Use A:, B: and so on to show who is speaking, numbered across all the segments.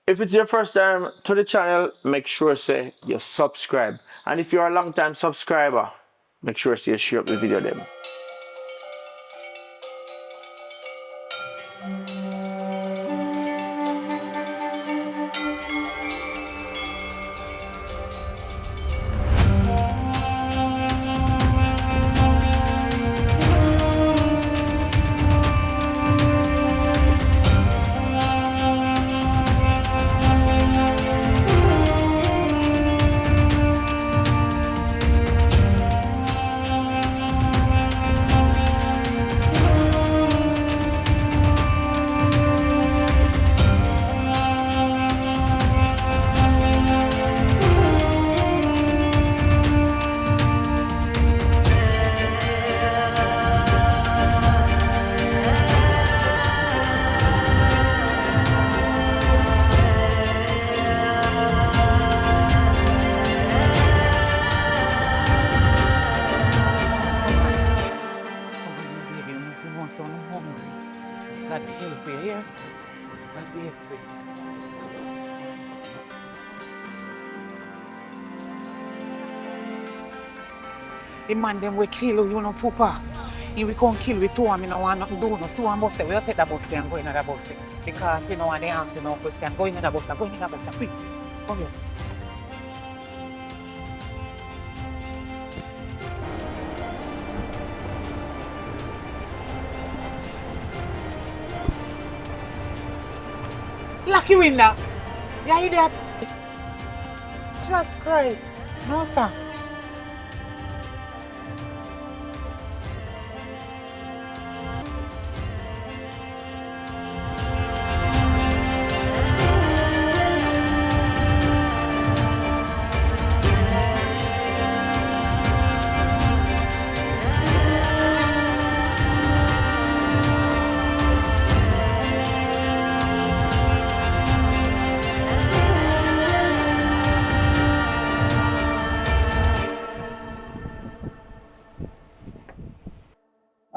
A: If it's your first time to the channel, make sure say you subscribe. And if you're a long time subscriber, make sure say you share up the video them.
B: The man them will kill you, Poopa. He will come kill we too, and I don't want nothing to do. No, so one bus there, we'll take the bus there and go in the bus there. Because we don't want the answer no question. Go in the bus, go in the bus, quick. Come here. Lock you in there. You hear that? Jesus Christ. No, sir.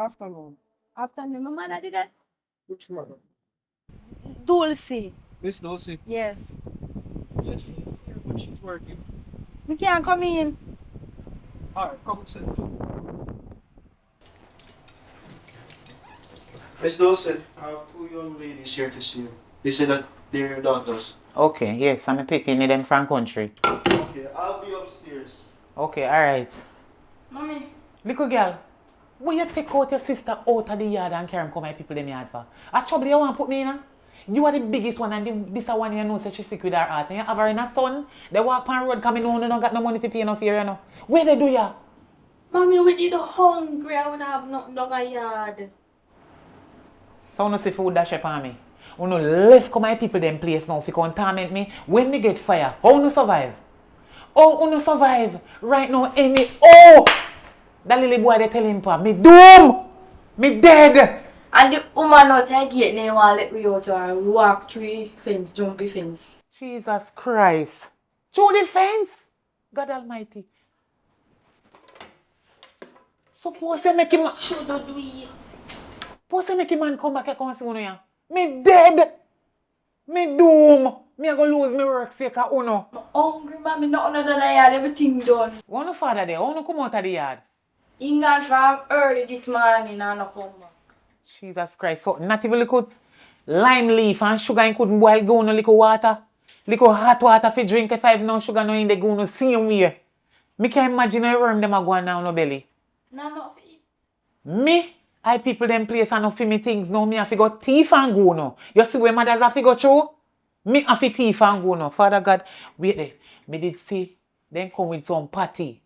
C: Afternoon.
D: Afternoon, my mother did that.
C: Which mother?
D: Dulce.
C: Miss Dulcie.
D: Yes.
C: Yes, she's here, but she's working.
D: We can't come in.
C: Alright, come sit. Miss Dulcie, I have two young ladies here to see you. They say that they're your daughters.
B: Okay, yes, I'm picking them from country.
C: Okay, I'll be upstairs.
B: Okay, alright.
D: Mommy.
B: Little girl, will you take out your sister out of the yard and carry come my people them yard for? A trouble you want to put me in? You are the biggest one, and this one you know say she sick with her heart. And you have her in a son. They walk on road coming home, they don't got no money to pay no fare, you know. Where they do ya?
D: Mommy, we did hungry. I don't have nothing down a yard.
B: So you see food dash upon me. You know left come my people them place now if you come torment me. When me get fire, how you survive? Oh, you survive right now any that little boy they tell him pa, me doom! Me dead!
D: And the woman not take it now and let me out and walk through fence, jumpy fence.
B: Jesus Christ. Through the fence? God Almighty. Suppose you make him...
D: Shoulda do it.
B: Suppose you make him man come back and come see you. Me dead! Me doom! Me a go lose me work sake of uno.
D: I'm hungry, mommy. Nothing other than yard. Everything done.
B: One father there, how you come out of the yard?
D: He gone from early this morning and not come back.
B: Jesus Christ, so not even little lime leaf and sugar and couldn't boil go no little water. Little hot water for drink if I have no sugar no in the go no same way. Me can't imagine a worm them a go on now no belly.
D: No, not for eat.
B: Me, I people them place and no for me things no me have to go thief and go no. You see where mothers have to go through? Me have to thief and go no. Father God, wait there. Me did see then come with some party.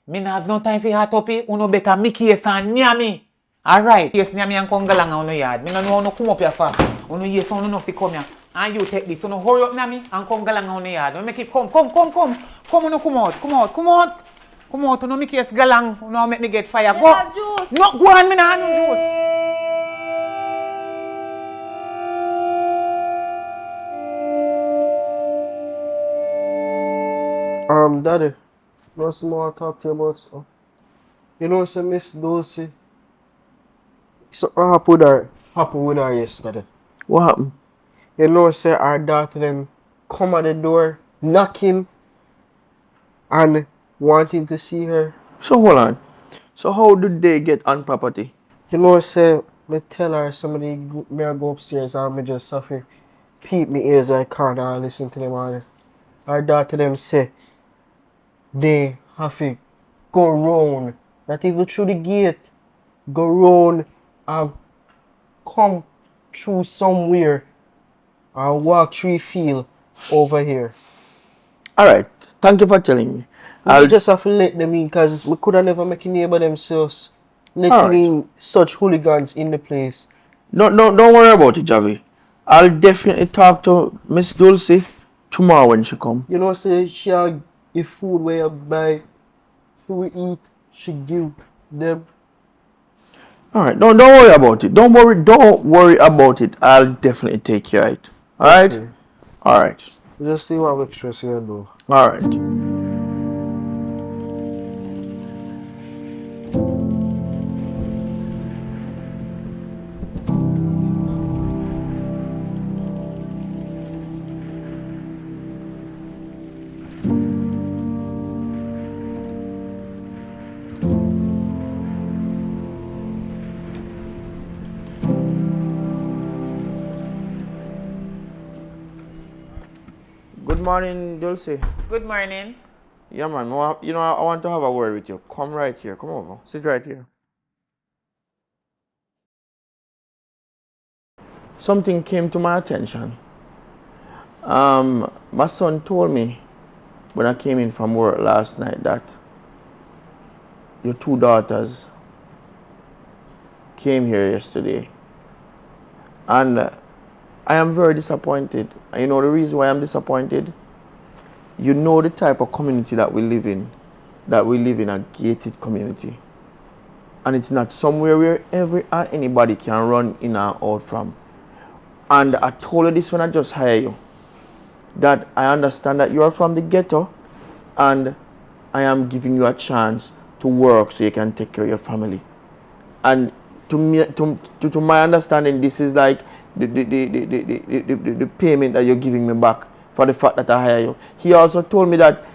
B: Me not have no time for hot up here. Uno better me case and near me. Alright, yes, near me and come galang on the yard. Me no know no come up here for. Uno yes, uno no fi come here. And you take this. Uno hurry up near me and come galang on the yard. Uno make it come. Come, uno come out. Come out, uno make it galang. Uno make me get fire.
D: You
B: Go.
D: have juice.
B: No, go on, me nah have no juice.
C: Daddy, what's more talk to you about stuff? You know, say Miss Dulcie. Something happened with her yesterday.
A: What happened?
C: You know, say our daughter them come at the door, knocking and wanting to see her.
A: So hold on. So how did they get on property?
C: You know, say me tell her somebody me I go upstairs and me just suffer. Peep me ears I can't and listen to them all. Our daughter them say they have to go round, not even through the gate, go round and come through somewhere and walk through field over here.
A: Alright. Thank you for telling me.
C: We just have to let them in because we could have never make a neighbor themselves. Letting
A: Alright.
C: in such hooligans in the place.
A: No, don't worry about it, Javi. I'll definitely talk to Miss Dulcie tomorrow when she come.
C: You know, say she give food where you buy, food we eat, she give them.
A: Alright, don't worry about it. Don't worry about it. I'll definitely take care of it. Alright?
C: Okay.
A: Alright.
C: Just see what make sure you know.
A: Alright. Good morning, Dulcie.
B: Good morning.
A: Yeah, man. I want to have a word with you. Come right here. Come over. Sit right here. Something came to my attention. My son told me when I came in from work last night that your two daughters came here yesterday. And I am very disappointed. And you know the reason why I'm disappointed? You know the type of community that we live in. That we live in a gated community. And it's not somewhere where anybody can run in and out from. And I told you this when I just hired you. That I understand that you are from the ghetto. And I am giving you a chance to work so you can take care of your family. And to me, to my understanding, this is like the payment that you're giving me back for the fact that I hire you. He also told me that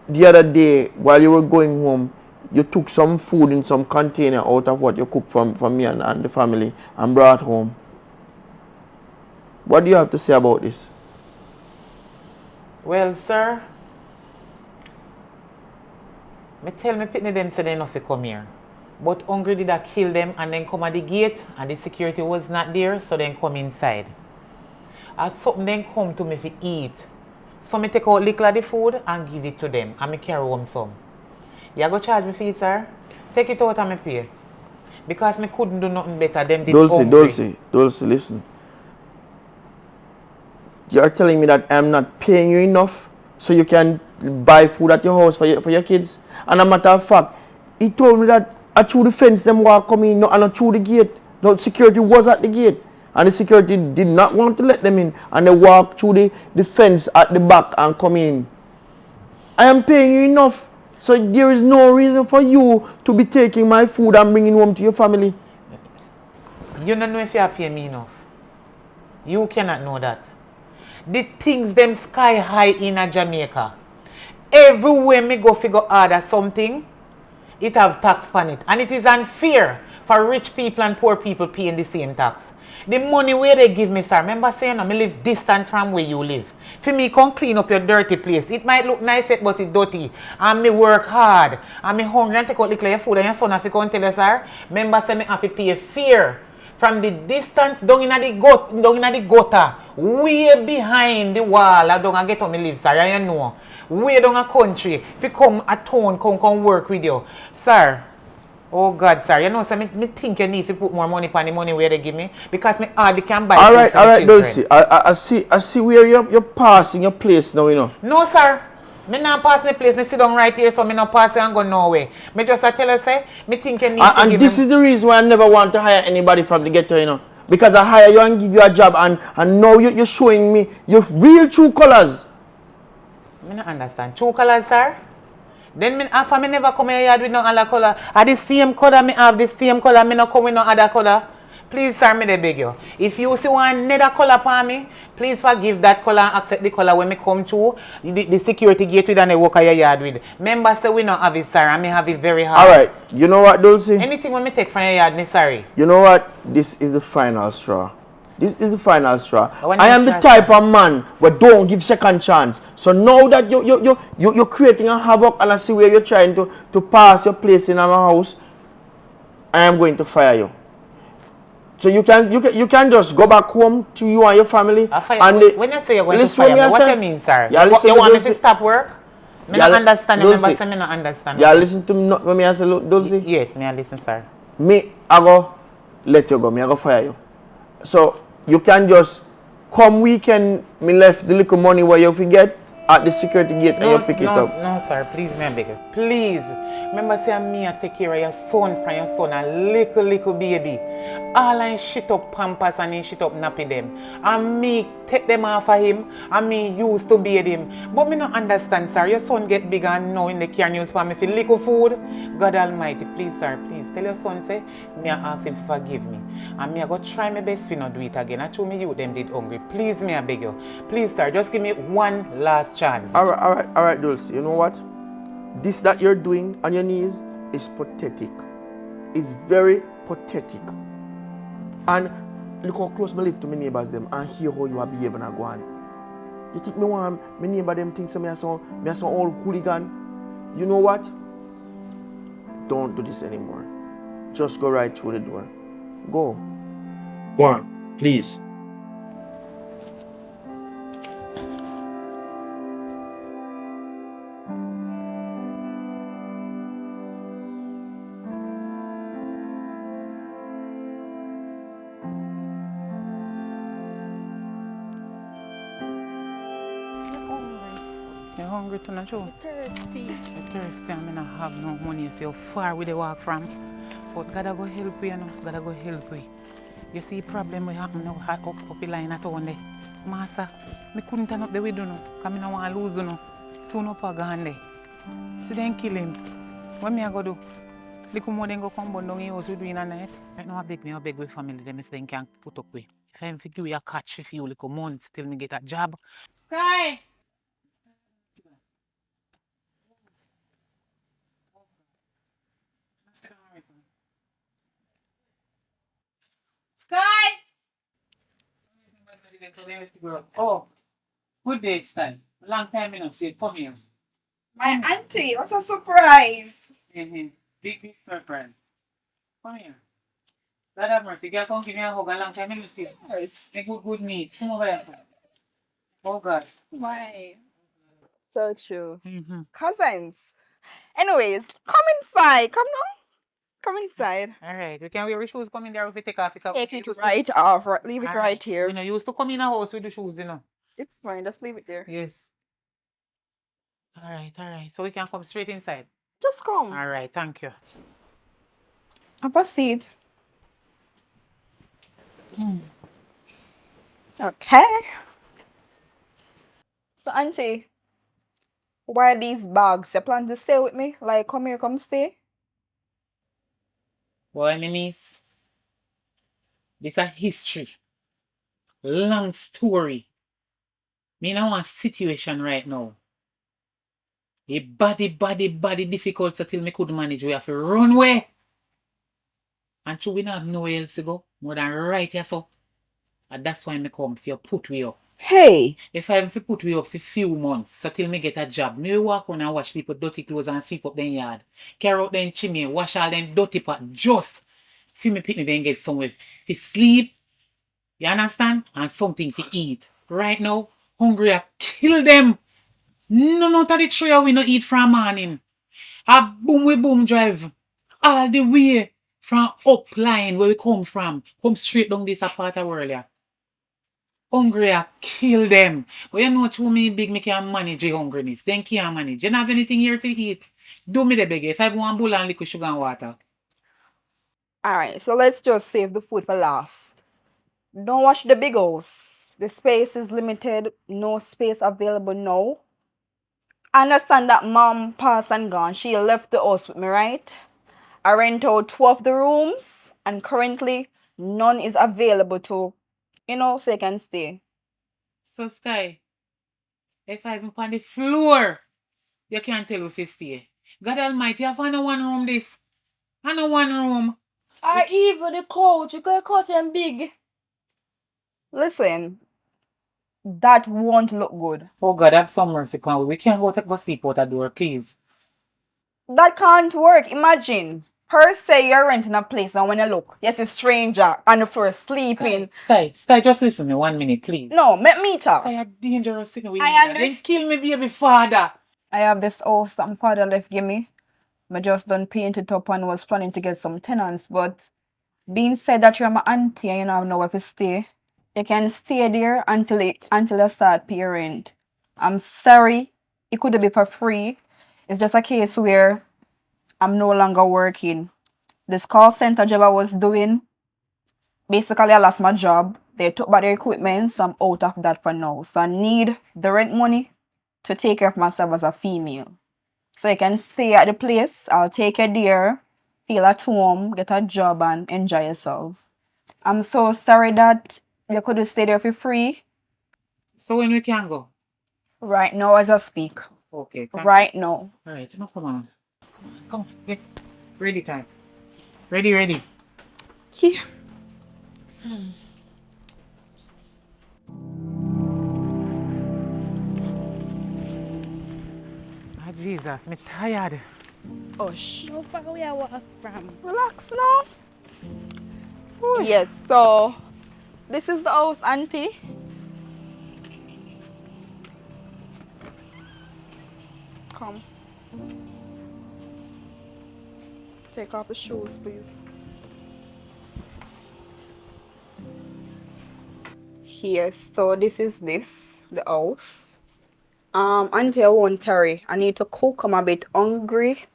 A: the other day while you were going home, you took some food in some container out of what you cooked for me and the family and brought home. What do you have to say about this?
B: Well, sir, me tell me pitney them say they enough to come here. But hungry did I kill them and then come at the gate and the security was not there, so then come inside. As something then come to me to eat. So me take out little of the food and give it to them and me carry home some. You go charge me for it, sir? Take it out and me pay. Because me couldn't do nothing better. Them did hungry.
A: Dulcie, listen. You're telling me that I'm not paying you enough so you can buy food at your house for your kids? And a matter of fact, he told me that through the fence them walk come in, and through the gate. No, security was at the gate. And the security did not want to let them in. And they walked through the fence at the back and come in. I am paying you enough. So there is no reason for you to be taking my food and bringing home to your family.
B: You don't know if you are paying me enough. You cannot know that. The things them sky high in a Jamaica. Everywhere me go figure order something, it have tax on it. And it is unfair for rich people and poor people paying the same tax. The money where they give me, sir, remember saying I live distance from where you live. For me, come clean up your dirty place. It might look nice, but it's dirty. And me work hard. And me hungry and take out little your food and your son have to come tell you, sir. Remember say me have to pay fair. From the distance down in the gutter, way behind the wall, I don't get on me live, sir. You know. Way down a country. If you come a town, come work with you. Sir. Oh God, sir. You know, so me think you need to put more money on the money where they give me. Because me hardly can buy
A: all right, Dulcie. I see where you're passing your place now, you know.
B: No, sir. Me not pass my place. Me sit down right here, so me not pass it and go nowhere. Me just tell you, say, me think you need to
A: and
B: give
A: this is the reason why I never want to hire anybody from the ghetto, you know. Because I hire you and give you a job, and now you're showing me your real true colors.
B: Me not understand. True colors, sir? Then me after me never come here with no other color. Are the same color me have the same color, me not come with no other color. Please, sir, me dey beg you. If you see one another color for me, please forgive that color and accept the color when me come through. The security gate with and the work of your yard with. Remember, say we not have it, sir, and me have it very hard.
A: Alright, you know what, Dulcie?
B: Anything when me take from your yard, me sorry.
A: You know what? This is the final straw. This is the final straw.
B: When
A: I
B: you
A: am the
B: straw,
A: type of man where don't give second chance. So now that you're creating a havoc and I see where you're trying to pass your place in my house, I am going to fire you. So you can just go back home to you and your family.
B: When you say you're going to fire me, what do you mean, sir? You want me to stop work? Me not understand. Remember, say me not understand.
A: Yeah, listen to me when me say, Dulcie?
B: Yes, me I listen, sir.
A: I go let you go. I go fire you. So you can just come weekend. Me left the little money where you forget at the security gate and you pick it up.
B: No, sir. Please, me I beg you. Please. Remember, say me I take care of your son from your son, a little baby. All I shit up pampers and he shit up nappy them. And me take them off of him and me used to bathe him. But me not understand, sir. Your son get bigger and now in the care news for me for little food. God Almighty, please, sir, please. Tell your son, say, me I ask him to forgive me. And me I go try my best to not do it again. I told me you them did hungry. Please, me I beg you. Please, sir, just give me one last chance.
A: Alright, Dulcie. You know what? This that you're doing on your knees is pathetic. It's very pathetic. And look how close me live to my neighbors them and hear how you are behaving and go on. You think me want my neighbor them think me as some old hooligan? You know what? Don't do this anymore. Just go right through the door. Go. Go on, please.
B: You're hungry too, not true?
D: Thirsty.
B: You're thirsty and I don't have no money. So you're far with the walk from. But God go help you, you know. God go help you. You see the problem we have now up the line at one day. Master, I couldn't turn up the window no. Because I don't want to lose you no. Soon up a gone there. So then kill him. What me I go do? Little more than go come down in house we doing a night. Right now I beg with family them if they can put up with. If I'm for you a catch for you little months till me get a job. Sky! Sky! Oh, good day, Sky. Long time I don't see. Come here.
E: My auntie, what a surprise!
B: Big preference. Come here. Lord have mercy. Girl, come give me a hug. A long time I don't see.
E: Yes.
B: Make good needs. Come over here. Oh, God.
E: Why? So true.
B: Mm-hmm.
E: Cousins. Anyways, come inside. Come now. Come inside.
B: All right. We can wear your shoes. Come in there if we take off.
E: Take it right off. Leave it
B: All
E: right here.
B: We know you used to come in a house with the shoes, you know.
E: It's fine. Just leave it there.
B: Yes. All right. So we can come straight inside.
E: Just come.
B: All right. Thank you.
E: Have a seat. Okay. So, auntie, why are these bags? You plan to stay with me? Like, come here, come stay?
B: Boy, my niece. This a history. Long story. Me in a situation right now. The body difficult so till me could manage. We have to run away. And true, we don't have nowhere else to go. More than right here, so. And that's why me come for you put we up.
E: Hey.
B: If I have to put we up for few months, so till me get a job, me walk on and wash people dirty clothes and sweep up their yard. Carry out them chimney, wash all them dirty pot, just for me pitney then get somewhere to sleep. You understand? And something to eat. Right now, hungry I kill them. None of the three we no eat from morning. A boom drive all the way from upline where we come from. Come straight down this part of world here. Hungry I kill them. But you know what me big me can manage the hungriness. Then can't manage. You don't have anything here to eat. Do me the beg. If I have one bowl and liquid sugar and water.
E: Alright, so let's just save the food for last. Don't watch the big house. The space is limited. No space available now. I understand that mom passed and gone. She left the house with me, right? I rent out 2 of the rooms. And currently, none is available to, so you can stay.
B: So Sky, if I'm on the floor, you can't tell if you stay. God Almighty, I find a one room this. I know one room.
D: Or even the couch, you could cut them big.
E: Listen, that won't look good.
B: Oh God, have some mercy, can we can't go sleep out the door, please.
E: That can't work. Imagine. Her say you're renting a place and when you look, yes, a stranger on the floor sleeping.
B: Sky, just listen to me 1 minute, please.
E: No, let me talk.
B: Sky, you're dangerous thing with
E: I
B: me. Then
E: understand.
B: kill me, baby father.
E: I have this house that my father left give me. I just done paint it up and was planning to get some tenants, but being said that you're my auntie and you don't have nowhere to stay, you can stay there until you start paying rent. I'm sorry, it could be for free. It's just a case where I'm no longer working. This call center job I was doing, basically I lost my job. They took back the equipment, so I'm out of that for now. So I need the rent money to take care of myself as a female. So you can stay at the place, I'll take you there, feel at home, get a job and enjoy yourself. I'm so sorry that you could stay there for free.
B: So when we can go?
E: Right now as I speak.
B: Okay, thank
E: Right now.
B: you. Alright, come on. Come on, get ready time. Ready.
E: Yeah.
B: Ah, Jesus, me tired.
E: Hush.
D: How far we are walk from?
E: Relax now. Yes, so this is the house, auntie. Come. Take off the shoes, please. Here, so this is the house. Auntie, I won't tarry. I need to cook. I'm a bit hungry,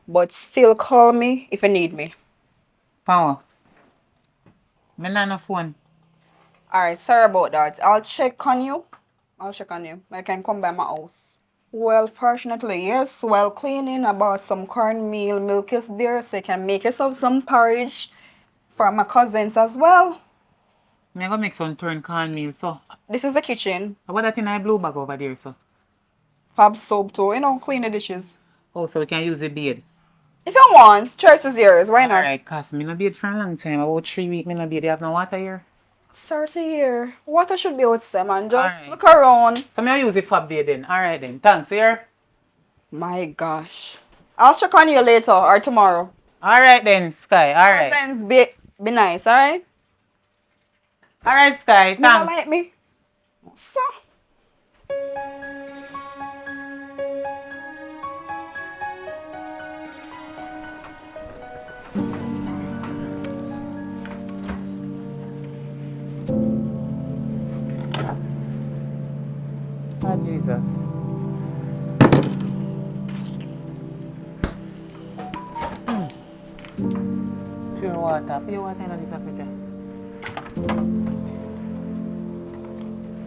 E: but still call me if you need me.
B: Power. Me not no phone.
E: Alright, sorry about that. I'll check on you. I can come by my house. Well, fortunately, yes. While cleaning, I bought some cornmeal. Milk is there, so you can make yourself some porridge for my cousins as well.
B: Me gonna make some turn cornmeal, so.
E: This is the kitchen.
B: How about that in a blue bag over there, so?
E: Fab soap too, clean the dishes.
B: Oh, so we can use the beard.
E: If you want, choice is yours. Why not?
B: Alright, cause me no beard for a long time. About 3 weeks, me no beard. You have no water here?
E: Sorry to hear. Water should be outside, man. Just
B: Alright.
E: look around.
B: So me use the fab beard then. Alright then. Thanks, here.
E: My gosh. I'll check on you later or tomorrow.
B: Alright then, Sky. Alright.
E: Cousins, be nice, alright?
B: Alright, Sky.
E: You don't
B: Thanks.
E: like me? So.
B: Ah, Jesus. Pure water. Pure water in this fridge.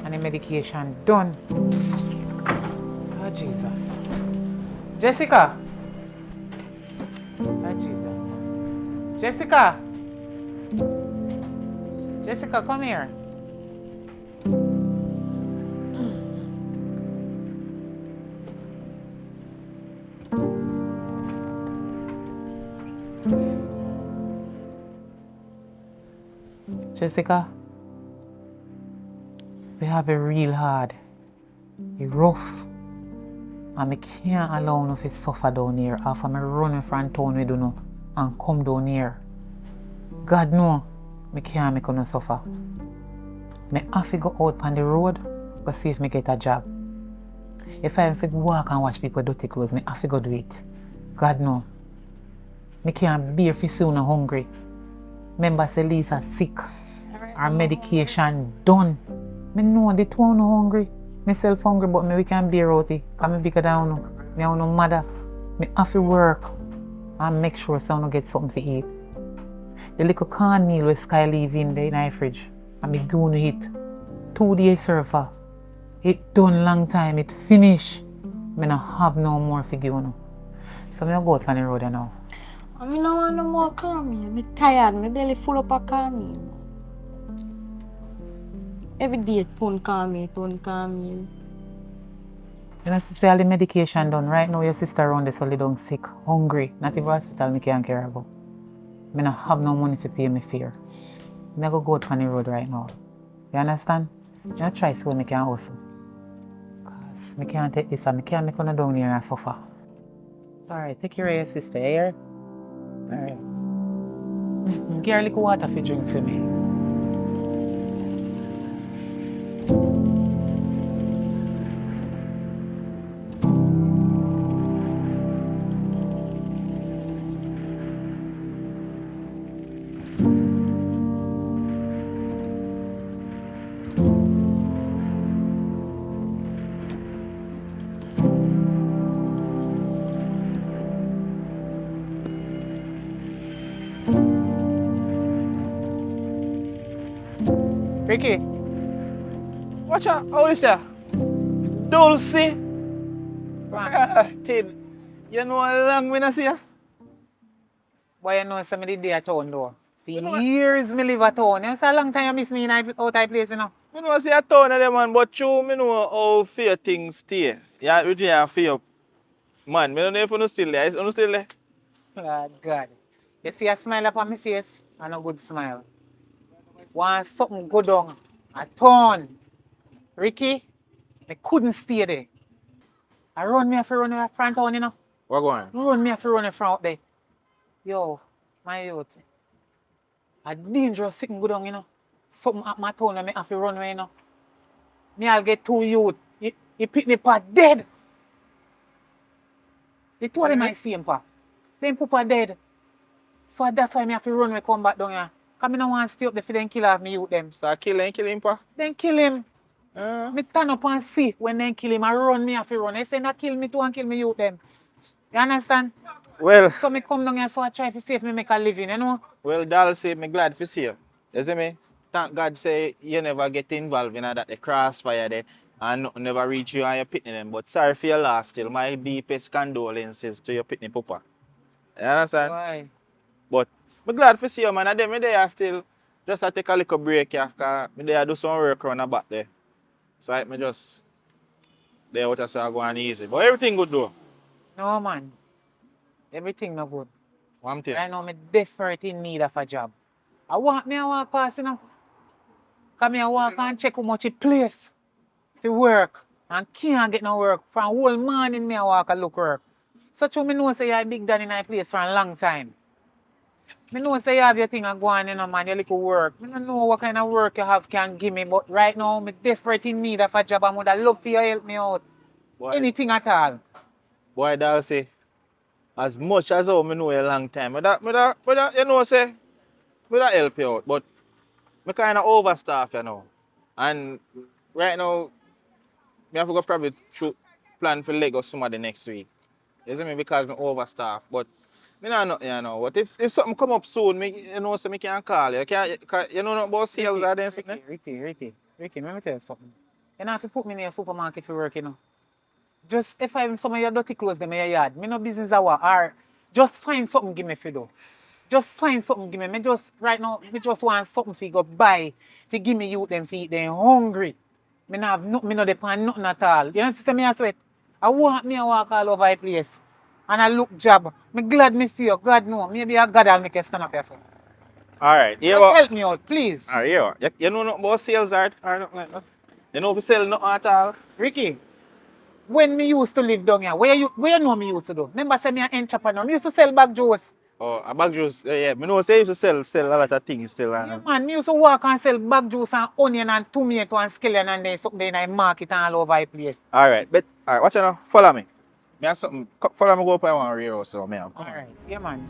B: And the medication done. Oh, Jesus. Jessica. Oh, Jesus. Jessica. Jessica, come here. Jessica, we have it real hard. It's rough. And I can't allow you to suffer down here after me running from town with you and come down here. God know, I can't make you suffer. I have to go out on the road to see if I get a job. If I have to walk and watch people dirty clothes, I have to go do it. God know. I can't bear to see you hungry. Remember, say Lisa sick. Our medication done. I know the two are hungry. Myself hungry, but we can bear out it. Because I bigger than you. I have no mother. I have to work and make sure so I get something to eat. The little cornmeal with Sky leave in the fridge. And I go to eat. 2 days server. It done long time. It finish. I don't have no more for you. So I go out on the road now.
D: I mean, no want no more caramel. Me tired. My belly full up of caramel. Every day, ton caramel, ton caramel.
B: You know, sister, all the medication done. Right now, your sister around this only down sick, hungry. Not even hospital me can't care about. Me not have no money to pay me fare. Me go out on the road right now. You understand? You try so me can hustle. Cause me can't take this and me can't make on down here and suffer. Alright, take care of your sister, you hear? Alright. Get a little water for drink for me. Ricky,
A: Watch out, how is that? Dulce. Tid, you know how long me not see ya?
B: boy, you know some of the day at town though. For
A: You know what?
B: years me live at town. You know so long time you miss me in out of place, you know.
A: Me know see a ton of them man, but you me know how fear things stay. Yeah, with you fear. Man, me don't know if you still there. Is you still there?
B: God. You see a smile upon my face and a good smile. Want something go down. A town. Ricky, I couldn't stay there. I run me if I run in front town, you know.
A: What going?
B: Run me if I run in front out there. Yo, my youth. A dangerous sitting go down, you know. Something at my town and me have to run away, you know. Me I'll get two youth. He pick me pa dead. The two of them I see him pa. Them papa dead. So that's why me have to run away come back down here. Cause me no want to stay up there for them kill off me youth them.
A: Start kill him, pa.
B: Then kill him. Me turn up and see when they kill him. I run me have to run. They say not kill me too and kill me youth them. You understand?
A: Well,
B: So me come down here so I try to save me make a living, you know?
A: Dulce, me glad to see you. You see me? Thank God say you never get involved in that the crossfire there and nothing never reach you and your pitney them. But sorry for your loss still. My deepest condolences to your pitney papa. You understand?
B: Why?
A: But me glad to see you, man. And then me there still just I take a little break here, cause me there do some work around the back there. So I me just there out so I go on easy. But everything good though.
B: No man. Everything no good.
A: One thing.
B: Right now me desperate in need of a job. I walk past, you know. Come here walk and check how much it place to work. And can't get no work. From whole morning me I walk and look work. So true me know say you're big down in a place for a long time. Me know say you have your thing a go on, you know, man, your little work. Me don't know what kind of work you have can give me, but right now me desperate in need of a job and would love for you to help me out.
A: Boy,
B: Anything at all.
A: boy Dulce, as much as how me know you a long time, me that you know say, me that help you out, but me kinda overstaff, you know. And right now, me have to go probably plan for Lagos somebody next week. You see me? Because me overstaff. But me not know, you know. But if something come up soon, me you know so me can call you. You know nothing about sales or then something?
B: Ricky, let me tell you something. You don't have to put me in a supermarket for work, you know. Just if I have some of your dirty clothes them in your yard, me no business hour or just find something give me for do. Just find something give me. Me just right now, me just want something for go buy. For give me youth them feed them hungry. Me no have nothing, me no depend nothing at all. You know see me I sweat. I walk all over the place. And I look job. Me glad me see you. God know. Maybe a God will make you stand up yourself.
A: Alright,
B: Just help me out, please.
A: Alright, you know nothing about sales or nothing like that? You know if you sell nothing at all?
B: Ricky, when me used to live down here, where you know me used to do? Remember say me an entrepreneur. Me used to sell bag juice.
A: Oh, a bag juice, yeah. Me know say you used to sell a lot of things still.
B: Yeah, man, me used to walk and sell bag juice and onion and tomato and scallion and then something in the market and all over the place.
A: Alright, watch you now. Follow me. Me have something. Follow me go up I want to rear out, so me have. Come on.
B: Alright, yeah man.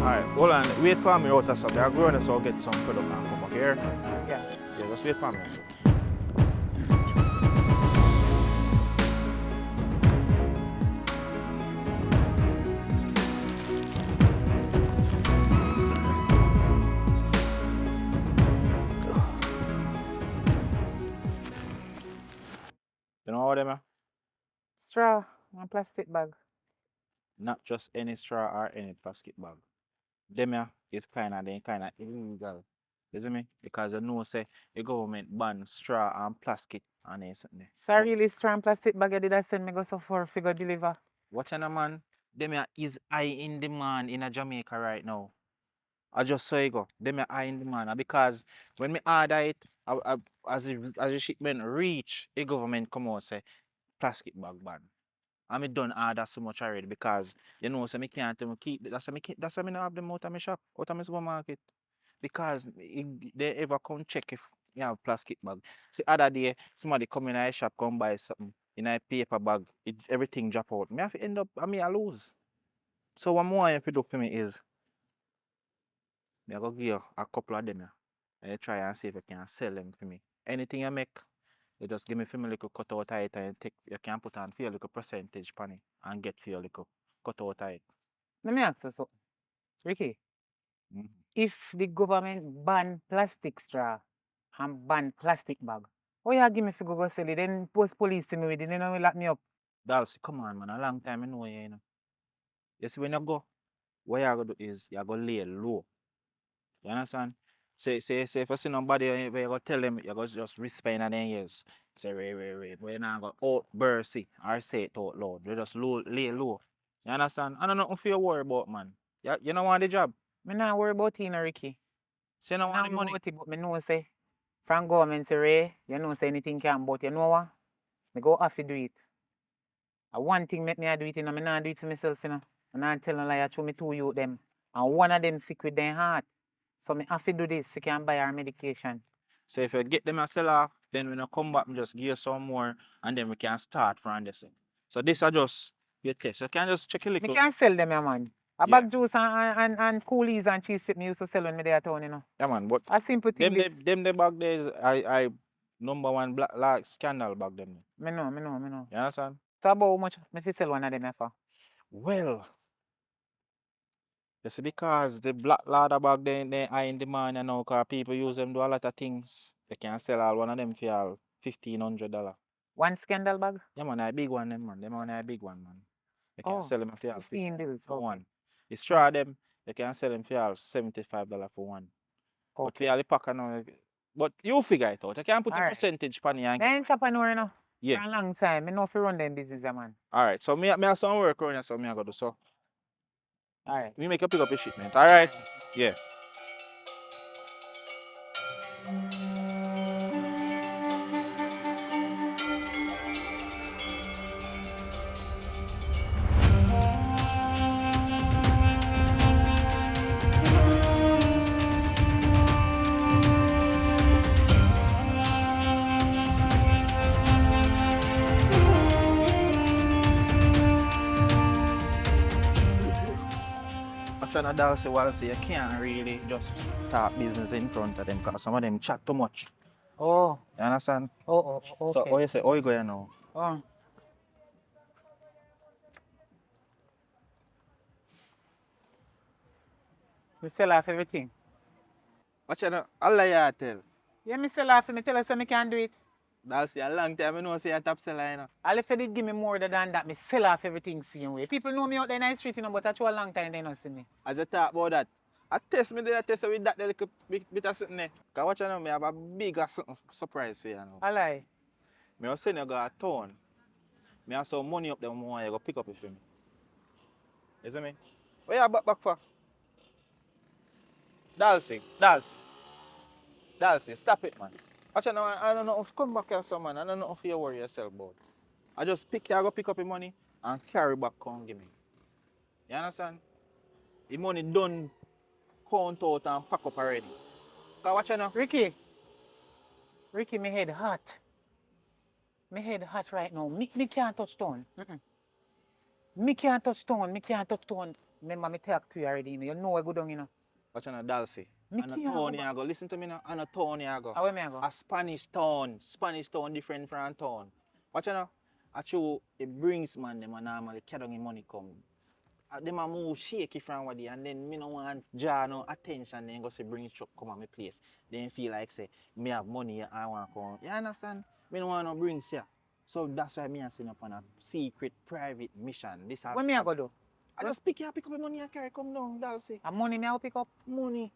A: Alright, hold on. Wait for me out or something. I'll go in so I'll get some product and come back here.
B: Yeah.
A: Yeah, just wait for me. You know what I mean?
B: Straw and plastic bag.
F: Not just any straw or any plastic bag. Them yeah is kind of illegal. You see me? Because you know say the government ban straw and plastic and something.
B: So really straw and plastic bag you did I send me go so far figure deliver.
F: Watch on man. Them yeah is high in demand in a Jamaica right now. I just saw it go. Them are high in demand. And because when me order it, as the shipment reach, the government come out say plastic bag ban. And me done order so much already because you know so me can't even keep that's why me not have them out of my shop, out of my supermarket. Because they ever come check if you have plastic bag. See other day somebody come in a shop come buy something in a paper bag, everything drop out. Me have to end up I lose. So what more you do for me is me I go give you a couple of them yeah. And you try and see if you can sell them for me. Anything you make, you just give me for me little cut out of it and you can put on for your little percentage on it and get for your little cut out of it.
B: Let me ask you something. Ricky,
F: Mhm.
B: if the government ban plastic straw and ban plastic bag, oh you give me figure go sell it, then post police to me with it, then will lock me up.
F: Dalsy, come on man, a long time I know you, you know. You see when you go, what you gonna do is you go lay low. You understand? Say if you see nobody where you go tell them you go just whisper in their ears. Say wait. When you not go out bursty or say it out loud. You just lay low. You understand? I don't know if you worry about man. You don't want the job.
B: Me not worry about it, you know, Ricky.
F: Say you don't
B: Me
F: want
B: not
F: the
B: worry
F: money.
B: about it, but me know say from government say Ray, you know say anything can, but you know what? Me go have to do it. One thing make me I do it, you know, me not do it for myself, you know. I not tell no lie, I show me two youth them. And one of them sick with their heart. So me have to do this, so can buy our medication.
F: So if you get them a sell off, then when you come back, me just give you some more and then we can start from this. So this are just your test. You can just check a
B: Me
F: little.
B: can sell them, yeah, man. A
F: Yeah.
B: bag juice and coolies and cheese strip me used to sell when me there at town, you know.
F: Yeah man, but
B: A simple thing this.
F: them the back there is I number one black like scandal back them.
B: Me know.
F: You understand?
B: So about how much me fi sell one of them here for?
F: Well, that's because the black ladder back then they are in demand you know, cause people use them do a lot of things. They can sell all one of them for all $1,500.
B: One scandal bag?
F: Yeah man, a big one them man. Them one a big one man. You can
B: Oh,
F: sell them for all
B: 15 bills.
F: for
B: Okay.
F: one. The straw them, you can sell them for all $75 for one. But for
B: Okay.
F: all the pack now, but you figure it out. You can put a
B: Alright.
F: percentage on it and
B: Me ain't chop anywhere, you know.
F: yeah.
B: For a long time. Me know fi run them business, yeah, man.
F: Alright, so me have some work around here, so me I go do so.
B: Alright.
F: We make you pick up your shipment, alright? Yeah. After that, say, well, say you can't really just talk business in front of them because some of them chat too much.
B: Oh.
F: You understand?
B: Okay.
F: So, how you say, how you going now?
B: Oh. Me sell off everything.
F: Watch out, Allah you tell.
B: Yeah, me sell off. Me tell her say me can do it.
F: That's a long time, I know say you're top seller, you know.
B: All if you did give me more than that, me sell off everything same way. People know me out there in the street, you know, but that's a long time they don't see me.
F: As you talk about that, I test me, did I test with that little bit of something there? Because watch out, me have a bigger surprise for you now.
B: I lie.
F: Me was saying you go a town. Me have some money up there, more you go pick up it for me. You see me? Where you back for? Dalsy, stop it, man. Actually, no, I don't know if come back here, some man. I don't know if you worry yourself about. I just go pick up your money and carry back come give me. You understand? The money done count out and pack up already. Cause watch you now.
B: Ricky, me head hot. Me head hot right now. Me can't touch stone. Me can't touch stone. Remember me talk to you already, you know. You know I go down, you know.
F: Watch you now, Dalsy.
B: Me
F: And a
B: can't
F: town
B: go
F: you go. Listen to me now. And a town you go.
B: Where me I go?
F: A Spanish town. Spanish town different from town. Watch you now. Actually, it brings man them and normally carry down the money come. Them a move shaky from what they and then me no want draw no attention then go say bring truck come on my place. Then feel like say me have money I want come. You understand? Me no want no brings here. So that's why me I send up on a secret private mission. This
B: What me I go do?
F: I just pick up the money and carry come down, Dalsy.
B: A money me I pick up?
F: Money.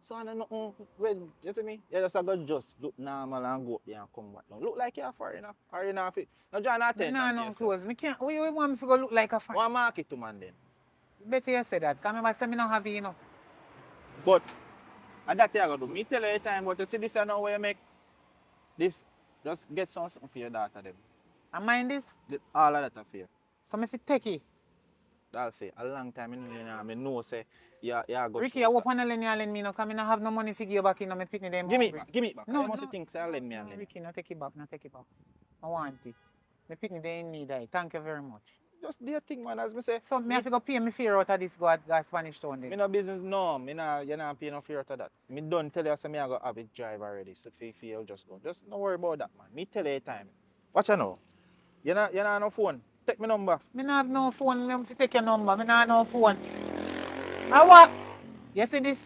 F: So I don't know when you see me, you just go just look normal and go up there and come back down. Look like you're a foreigner. Or you know fit. No draw no attention.
B: Nah,
F: to
B: no
F: yourself.
B: clothes. Me can't. What you want me to go look like a fan?
F: One market to man then.
B: Better you say that. Cause remember say me not have it, you know.
F: But that you gotta do. Me tell you every time, but you see this I know where you make this. Just get something for your daughter them.
B: I mind this.
F: All of that for you.
B: So me fi take it.
F: That'll say a long time I know say yeah go.
B: Ricky, I hope you lend me no, cause me not have no money to give back in my picnic them.
F: Give me it back.
B: No,
F: I must
B: no.
F: think say lend me and
B: No,
F: lend.
B: Ricky, no take it back, no take it back. I want it. My picnic they in need that. Thank you very much.
F: Just do your thing, man. As me say.
B: So me have to go pay me fare out of this go Spanish town
F: Me
B: then.
F: no business no. Me nah you not pay no fare to that. Me done tell you say me I go have it drive already. So if you just go. Just don't worry about that, man. Me tell you every time. Watch you now. You not no phone. Take my number.
B: Me not have no phone, me have to take your number. Me not have no phone. I walk. You see this?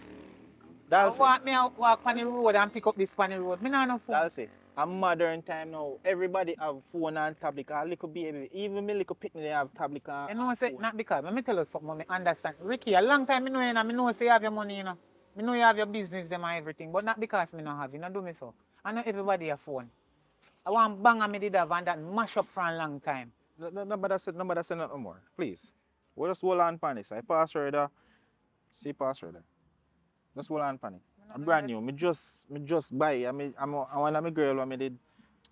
F: That's
B: I walk on the road and pick up this on the road. Me not have no phone.
F: That's it. A modern time now. Everybody have phone and tablet. A little baby, even me little picnic, they have tablet and
B: You know, say,
F: phone.
B: not because. Let me tell you something, me understand. Ricky, a long time me know you, and me know say you have your money, you know. Me know you have your business them and everything, but not because me not have it. Not do me so. I know everybody have phone. I want bang and me did have and that mash up for a long time.
F: Nobody said nothing more. Please. We'll just hold on pan this. I pass right there. See pass right there. Just hold on pan it. I'm brand new. Me just buy. I want my girl what me did.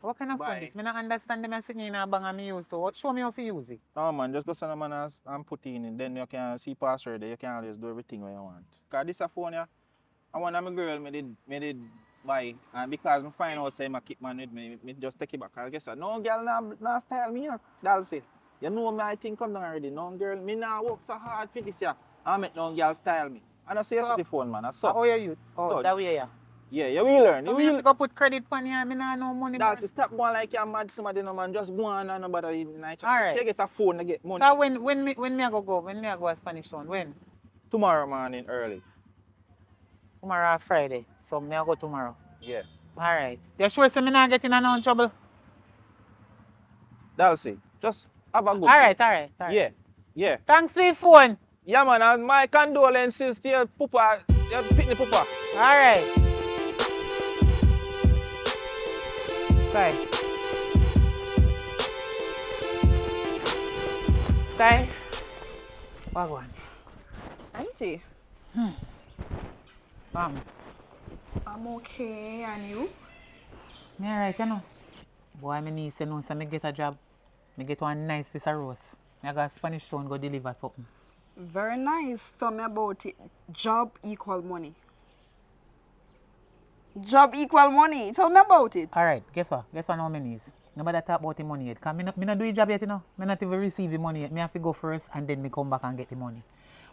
B: What kind of phone
F: Bye.
B: this? Me not understand them and sitting in a bang and me use so show me how to use it.
F: No man, just go send a man and put in it. Then you can see pass right there. You can always do everything what you want. Cause this a phone yeah. I want my girl me did buy, and because me find out say my keep man with me just take it back. I guess no girl nah style me, you know. That's it. You know me I think come down already. No girl, me nah work so hard for this yeah. I make no girl style me. And I say yes
B: So-
F: to the phone man. I
B: Oh,
F: saw.
B: you youth? Oh,
F: So-
B: that way yeah.
F: Yeah, you will learn.
B: So
F: You
B: me have
F: will.
B: to go put credit on you, me not no money.
F: That's
B: man.
F: it. Stop going like you're mad somebody no man. Just go on and nobody night.
B: Alright.
F: You get a phone to get money.
B: So when me I go a Spanish town? When?
F: Tomorrow morning early.
B: Tomorrow or Friday. So me I go tomorrow.
F: Yeah.
B: Alright. You sure say me not getting in no trouble?
F: That's it. Just have a good
B: Alright,
F: day.
B: alright.
F: Yeah. Yeah.
B: Thanks for your phone.
F: Yeah, man, and my condolences to your papa, your picnic papa.
B: Alright. Sky. Sky. Wagwan.
E: Auntie,
B: Mom.
E: I'm okay, and you?
B: Me alright, you know. Boy, me niece, you know, so me get a job. Me get one nice piece of roast. Me go to Spanish town go deliver something.
E: Very nice. Tell me about it. Job equal money. Job equal money. Tell me about it.
B: Alright, guess what? Guess what now me niece? Nobody talk about the money yet. Because me not do the job yet, you know. Me not even receive the money yet. Me have to go first and then me come back and get the money.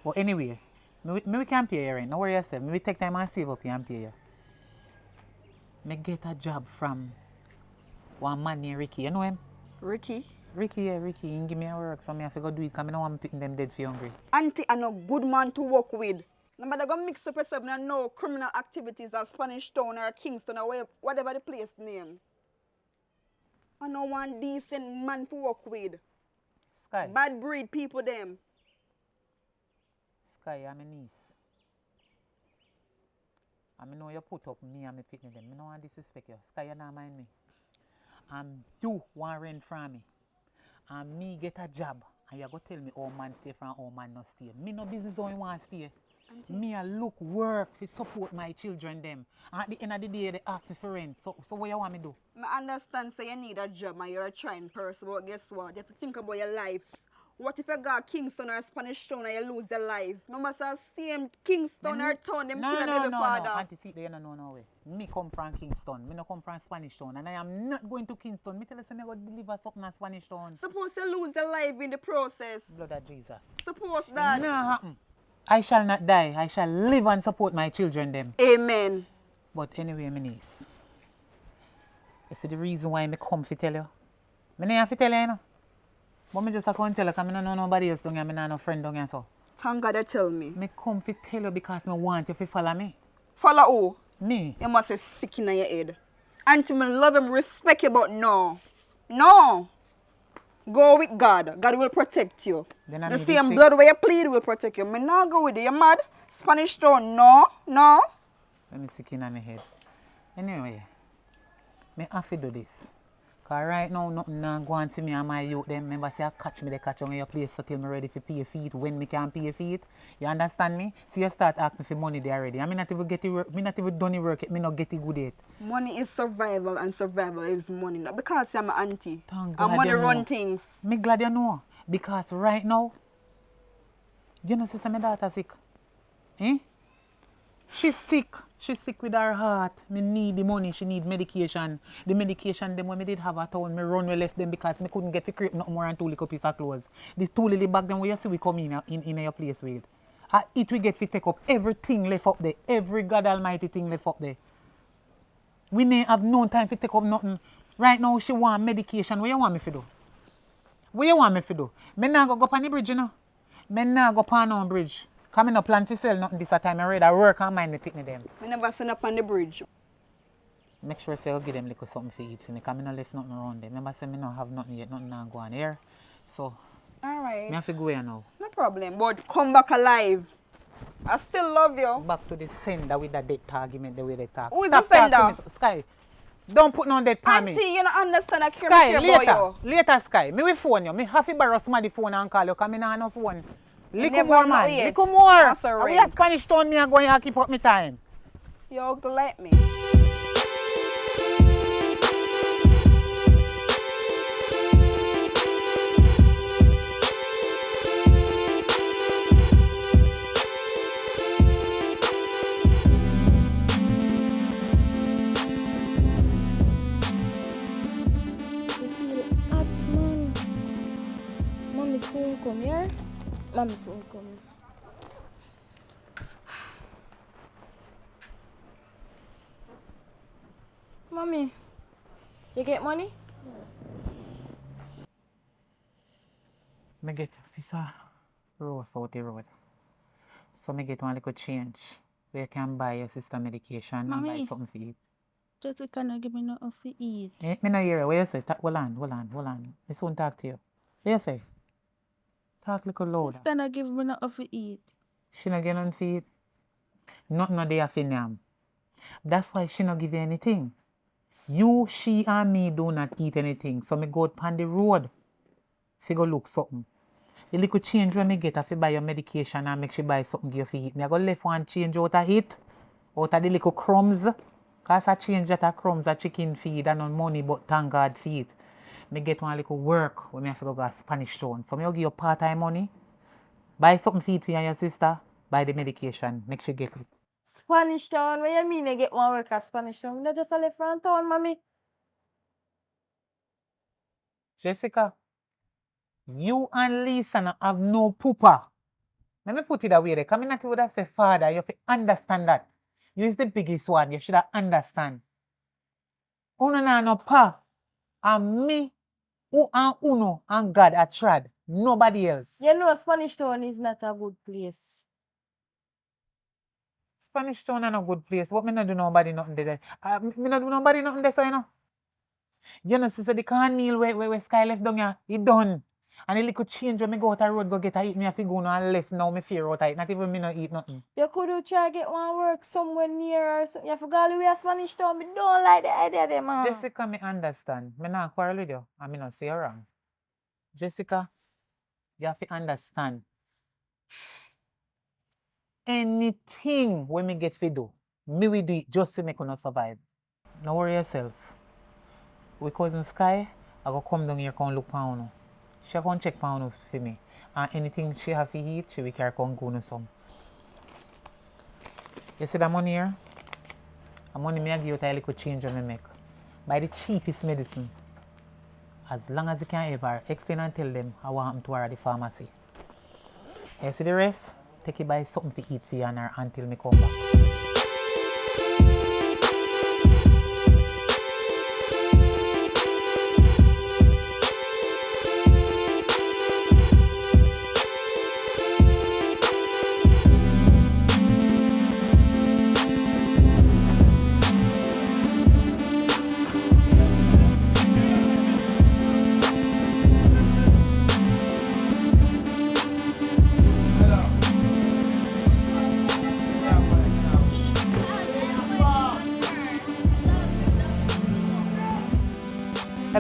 B: But anyway, me can pay you rent. No worry yourself. Me will take time and save up here and pay you. Me get a job from one man named Ricky. You know him?
E: Ricky.
B: Ricky, yeah, Ricky. He give me a work, so me have to go do it because I don't want to pick them dead for hungry.
E: Auntie, I'm a good man to work with. Nobody gonna mix up yourself and no criminal activities at Spanish Town or Kingston or whatever the place name. I know one decent man to work with.
B: Sky.
E: Bad breed people them.
B: Sky, I'm a niece. I know you put up me and me picnic them. I don't want to disrespect you. Sky, you not mind me. You want rent from me. And me get a job. And you go tell me all man stay from all man not stay. Me no business how you want to stay.
E: Auntie.
B: Me a look work to support my children them. And at the end of the day they ask me for rent. So what you want me do?
E: I understand say you need a job and you're a trying person, but guess what? You have to think about your life. What if you go to Kingston or Spanish Town and you lose your life? No matter stay in Kingston or town, them
B: No,
E: kill
B: no,
E: baby
B: no,
E: father.
B: no. Auntie, see, you know no way. Me come from Kingston. Me no come from Spanish Town. And I am not going to Kingston. Me tell you, say me go deliver something in Spanish Town.
E: Suppose you lose your life in the process.
B: Blood of Jesus.
E: Suppose that.
B: No happen. I shall not die. I shall live and support my children them.
E: Amen.
B: But anyway, my niece. You see the reason why I come to tell you? I don't have to tell you, you know. But I just come tell you because I don't know nobody else down here. I don't have no friend down here. So.
E: Thank God you tell me.
B: I come to tell you because I want you to follow me.
E: Follow who?
B: Me.
E: You must be sick in your head. Auntie, me love him, respect you, but no. No. Go with God. God will protect you.
B: Then I
E: The
B: need
E: same
B: it
E: blood where you plead will protect you. Me not go with you. You mad? Spanish town. No. No.
B: Let me sick in on my head. Anyway, me have to do this. Cause right now nothing now go on for me and my youth them. Remember say I catch me, they catch on your place so till me ready for pay feet when me can pay feet. You understand me? See you start asking for money there already. I mean not even get it work, me not even done the work yet, me not get it good yet.
E: Money is survival and survival is money. Not because I'm an auntie.
B: Thank
E: And
B: God
E: money
B: you know.
E: run things.
B: Me glad you know. Because right now, you know sister my daughter sick. Eh? She's sick. She's sick with her heart. Me need the money. She need medication. The medication them when me did have at town, me run we left them because me couldn't get to create nothing more than 2 little piece of clothes. These 2 little bag them where you see we come in your place with. It we get to take up everything left up there. Every God Almighty thing left up there. We may have no time to take up nothing. Right now she want medication. What you want me to do? What you want me to do? Me nah go up on the bridge, you know. Me nah go up on no bridge. Come in no plan to sell nothing this time. I rather work and mind me picnic them.
E: Me never send up on the bridge.
B: Make sure say you give them little something to eat for me. Cause me no left nothing around them. Remember say me no have nothing yet, nothing now go on here. So
E: Alright.
B: me have to go here now.
E: No problem. But come back alive. I still love you.
B: Back to the sender with the death argument the way they talk.
E: Who is
B: Stop
E: the sender?
B: talking to me. Sky, don't put no death on me.
E: Auntie, you don't understand. I care
B: Sky,
E: about you.
B: later Sky. Me will phone you. Me have to borrow somebody phone and call you because me no have no phone. Little
E: never
B: more
E: know
B: man.
E: yet.
B: Little more.
E: That's a
B: Are we
E: ring.
B: at Spanish town me and going to keep up my time.
E: You let me.
D: Mommy soon come here. Mommy soon come. Mommy, you get money?
B: Me get visa Rose out the road. So me get one little change where you can buy your sister medication and buy
G: Mommy.
B: something for you.
G: Jessica not give me nothing to eat.
B: Me no hear you. What you say? Hold on. Me soon talk to you. What you say? Talk little louder.
G: Sister not give me nothing to eat.
B: She no get nothing for eat. Nothing no there for yam. That's why she no give you anything. You, she and me do not eat anything. So me go out on the road. Figure look something. The little change when me get if you buy your medication and make she buy something give you for eat. Me I go left one change out of it. Out of the little crumbs. Cause I change that a crumbs a chicken feed and no money but thank God feed. Me get one little work when me have to go Spanish town. So me will give you part-time money. Buy something feed for you and your sister. Buy the medication. Make she get it.
D: Spanish town? What you mean you get one work at Spanish town? You just a left from town, mommy.
B: Jessica, you and Lisa no have no pooper. Let me put it away there. Come in at you would have said, Father, you have to understand that. You is the biggest one. You should have understand. Uno na no pa. And me, who and Uno and God are trad. Nobody else.
D: You know Spanish town is not a good place.
B: Spanish town is a good place. What me not do nobody nothing there. Me not do nobody nothing there, so you know. You know, sister, the cornmeal where Sky left down here, it done. And the little change when me go out the road, go get a eat, me have to go now and left now, me fear out of it. Not even me not eat nothing.
D: You could try get one work somewhere near or something. You forgot all the way to Spanish town. Me don't like the idea there, man.
B: Jessica, me understand. Me not quarrel with you. I mean, not say you wrong. Jessica, you have to understand. Anything when me get to do, me will do it just to make you not survive. Don't worry yourself. We cousin Sky, I go come down here and look for you. She come check for you for me. And anything she have to eat, she will carry come go no some. You see that money here? The money me I give you a little change when me make. Buy the cheapest medicine. As long as you can ever explain and tell them how happened to her at the pharmacy. You see the rest? Take it buy something to eat for you and her until me come back.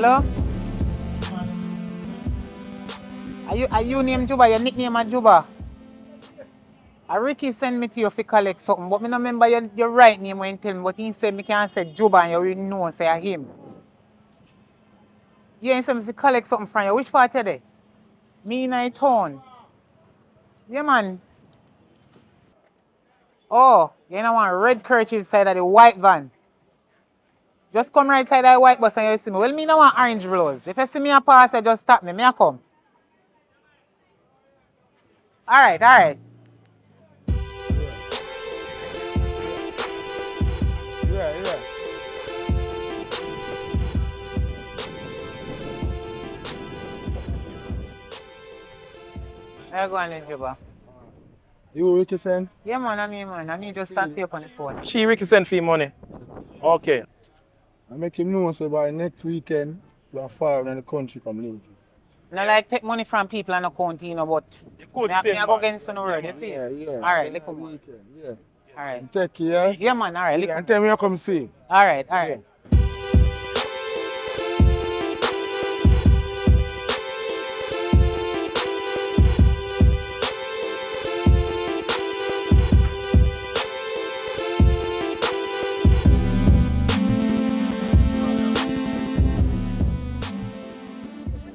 B: Hello? Are you named Juba? Your nickname is Juba? Ricky send me to you to collect something, but I don't remember your right name when you tell me, but he said me can't say Juba and you already know say I him. You ain't send me to collect something from you. Which part are they? Me in a town. Yeah, man. Oh, you know one red kerchief side of the white van. Just come right side of the white bus and you see me. Well, me no want orange blouse. If you see me a pass, you just stop me. Me a come. Alright, alright.
H: Yeah.
B: I go on with Juba.
H: You Ricky send?
B: Yeah, man, I mean, man. I need just start you up on the phone.
H: She Ricky send fee money. Okay. I make him know so by next weekend we are far in the country from Liverpool.
B: No like take money from people and account, you know, but
H: Good
B: me I
H: thing,
B: go
H: man.
B: against the word, you see?
H: Yeah.
B: Alright, look on.
H: Weekend, yeah.
B: Alright.
H: Take care.
B: Yeah, man, alright, look
H: Yeah,
B: on.
H: and tell me you come see.
B: Alright, alright.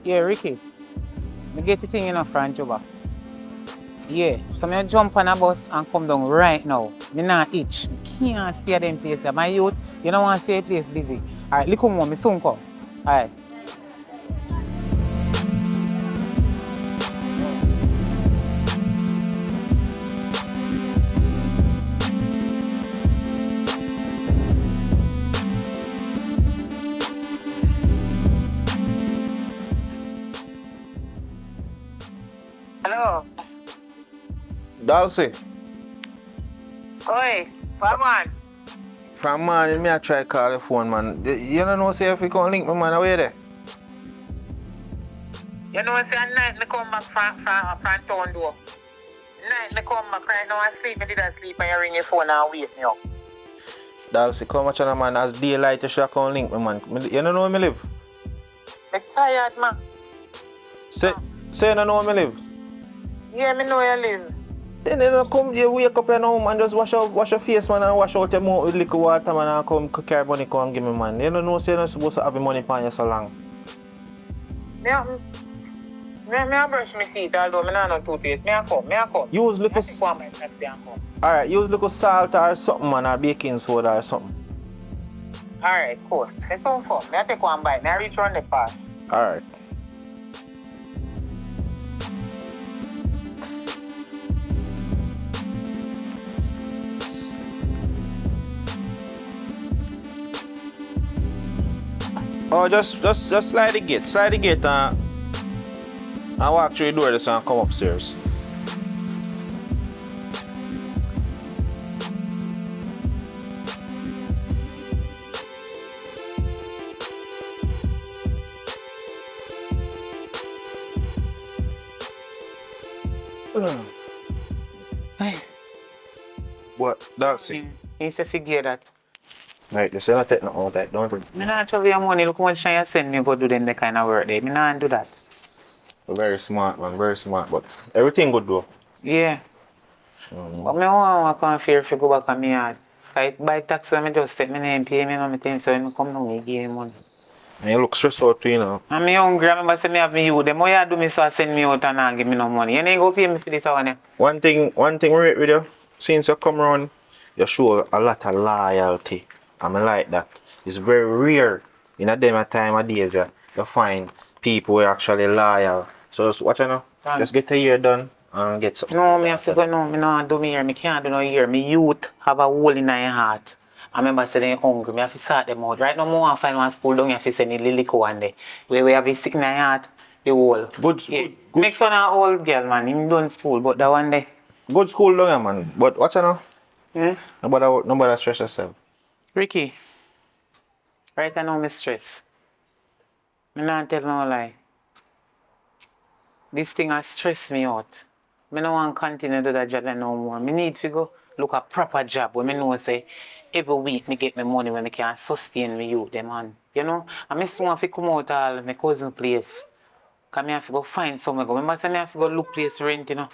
B: Yeah, Ricky. Me get the thing in a front, Juba. Yeah, so me jump on a bus and come down right now. Me not itch. Me can't stay at them place. My youth, you don't want to see a place busy. Alright, look on, me soon come. Alright. Hello.
A: Dalsy,
B: Oi, Farman.
A: from morning me I try call the phone, man. You don't know say if you can link me, man, away there.
B: You know, say at night me come back from town door. Night me come back right now and sleep. Me did not sleep and you ring your phone and wake me up.
A: Dalsy, come watch on, man. As daylight you should come link me, man. You don't know where me live?
B: Me tired, man.
A: Say you don't know where me live?
B: Yeah, me know you live.
A: Then you don't come, you wake up now, man, just wash your face, man, and wash out your mouth with liquid water, man, and come carry money, come and give me, man. You don't know, say you're not supposed to have your money upon you so long.
B: Me a brush my teeth, although me not no toothpaste. Me a come.
A: Use
B: I
A: little,
B: think one man can stay and come.
A: alright, use little salt or something, man, or baking soda or something.
B: Alright, cool. It's so fun. Me a take one bite. Me a reach around the pass.
A: Alright. Oh, just slide the gate and walk through the door this and come upstairs. What? That's it.
B: He's a figure that.
A: Right, just not take nothing out that, don't bring.
B: Me not trouble your money. Look how much time you send me go do them the kind of work there. Me not do that.
A: Very smart, man, very smart, but everything good though.
B: Yeah. But me want to come fear if you go back on me yard. If by taxi, I just set my name, pay me, my time, so I come down and give me money.
A: And you look stressed out too, you know.
B: And me hungry, I remember say me have me you. Them how you do me so I send me out and not give me no money. You ain't go pay me for this one.
A: One thing we rate with you, since you come around, you show a lot of loyalty. I mean like that. It's very rare in a them time of days you find people who are actually loyal. So just watch now.
B: Thanks.
A: Just get a year done and get something.
B: No, me have to go, no, me not do me here. Me can't do no here. Me youth have a hole in my heart. I remember saying they're hungry. Me have to sort them out. Right now, I want to find one school down here if you send the Lilico one day. Where we have a sick in my heart, the whole.
A: Good,
B: Yeah.
A: good, good.
B: Next one, an old girl, man. Him done school, but that one day.
A: Good school down here, man. But watch now.
B: Yeah.
A: Nobody stress yourself.
B: Ricky, right now, me stress. Me not tell no lie. This thing has stressed me out. Me no want to continue to do that job no more. Me need to go look a proper job where me know say every week me get my money when me can sustain me youth them on. You know? And me soon have to come out all my cousin place. Cause me have to go find somewhere go. Remember say me have to go look place rent, you know.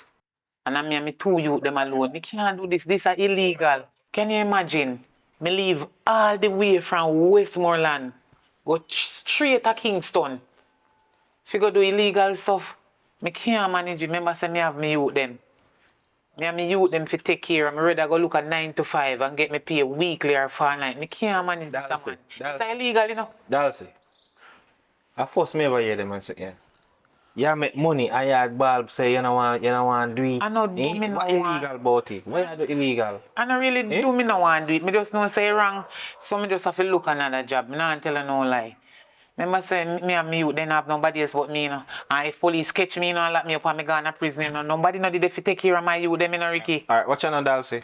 B: And I me and me 2 youth them alone. Me can't do this. This is illegal. Can you imagine? Me leave all the way from Westmoreland. Go straight to Kingston. If you go do illegal stuff, me can't manage it. Remember say me have me youth them. Me and me youth them fi take care. I'm ready to go look at 9 to 5 and get me pay weekly or fortnight. Me can't manage this, man. It's illegal, you know.
F: Dalsy. I first me ever hear them and say, yeah. You make money, I had bulb say you don't want do it.
B: I know do me no
F: What
B: want.
F: illegal about it? Why you do illegal?
B: I don't really do me no want do it. Me just know say wrong. So me just have to look another job. Me not tell you no lie. Remember say me and me youth then have nobody else but me, you know. And if police catch me, you know, and lock me up and me gone to prison, you know, nobody know did they fi take care of my youth them, you know, Ricky.
F: Alright, watch on Dalsy.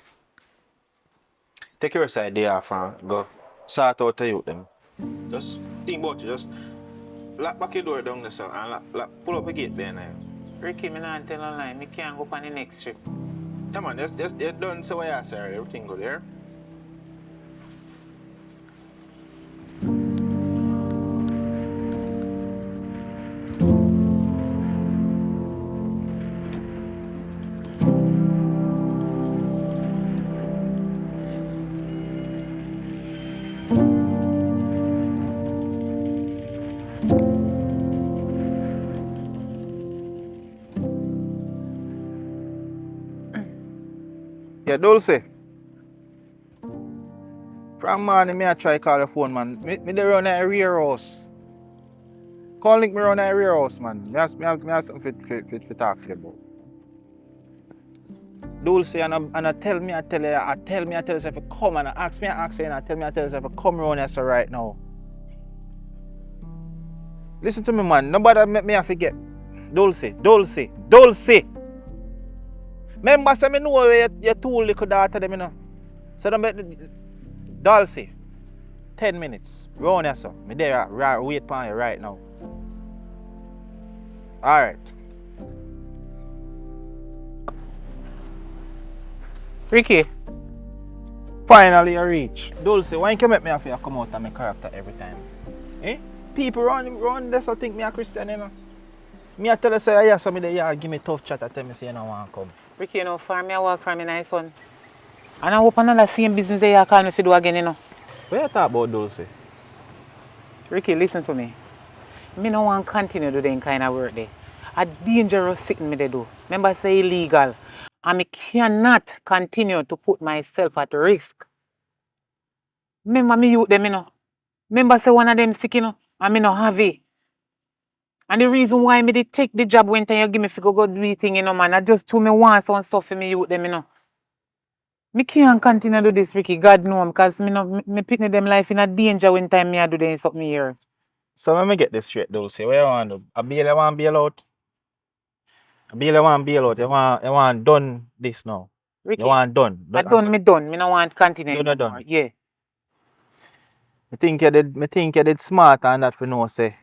F: Take your side day off and go sort out the youth them. Just think about it, just lock back your door down there sir, and pull up a gate behind you.
B: Ricky, me not tell no lie. Me can't go on the next trip.
F: Yeah man, just you're done so what you say, everything good there. Yeah, Dulce. From morning, me I try call the phone, man. Me dey run at a rear house. Call link me run at a rear house, man. Me have something to talk to you about. Dulce, and I tell me, I tell you, if you come and ask you, and I tell you, if you come around here so right now. Listen to me, man. Nobody make me have to forget. Dulce. Remember, say me know where your 2 little daughter them, you know. So don't make Dulce. 10 minutes. Round here, so. Me there, wait for you right now. Alright.
B: Ricky.
F: Finally you reach. Dulce, why you make me have to come out of my character every time? Eh? People run this I think me a Christian, you know. Me I tell you say yeah, so me there give me tough chat and tell me say you don't want to come.
B: Ricky, you know, for me I work for me nice son. And I hope another same business that you call me to do again, you know.
F: What you talk about, Dulce?
B: Ricky, listen to me. Me no want continue do them kind of work there. A dangerous thing me they do. Remember say illegal. And me cannot continue to put myself at risk. Remember me youth them, you know. Remember say one of them sick, you know, and me no have it. And the reason why me did take the job when you give me to go do it thing, you know, man, I just to me want some stuff for me youth them, you know. Me can't continue to do this, Ricky. God know, because me picking them life in a danger when time me I do them something here.
F: So let me get this straight, Dulce. What you want to do? I barely want to bail out. You want done this now.
B: Ricky,
F: You want done.
B: I done. Me no want continue
F: Done,
B: anymore.
F: done.
B: Yeah.
F: I think you did smart and that for no say.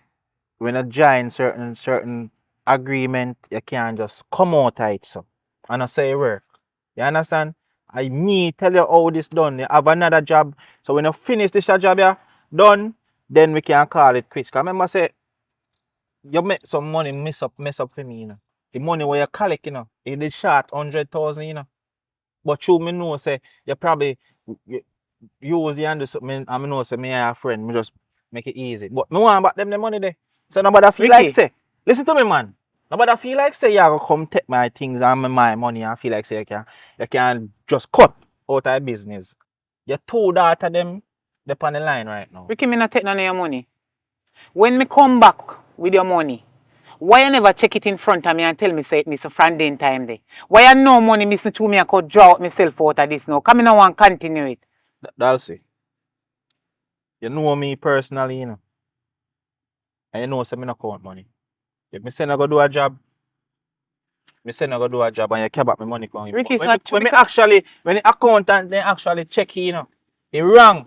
F: When you join certain agreement, you can't just come out of it so. And I say work. You understand? I me tell you how this done. You have another job. So when you finish this job here, done, then we can call it quits. 'Cause remember say you make some money mess up for me, you know. The money where you collect, you know, it did short 100,000, you know. But you me know say you probably use you and do something. I know say me and a friend, me just make it easy. But me want back them the money there. So nobody feel
B: Ricky.
F: like say, listen to me, man. Nobody feel like say you go come take my things and my money and feel like say you can just cut out of business. Your 2 daughter them on the line right now.
B: Ricky, me not take none of your money. When me come back with your money, why you never check it in front of me and tell me say it miss a friend in time there? Why you no money missing to me I could draw out myself out of this now? Come in now and continue it.
F: Dulce, you know me personally, you know. And you know say me no count money. If me say I go do a job, and you care about my money coming.
B: Ricky,
F: When the accountant they actually check it, you know, it wrong.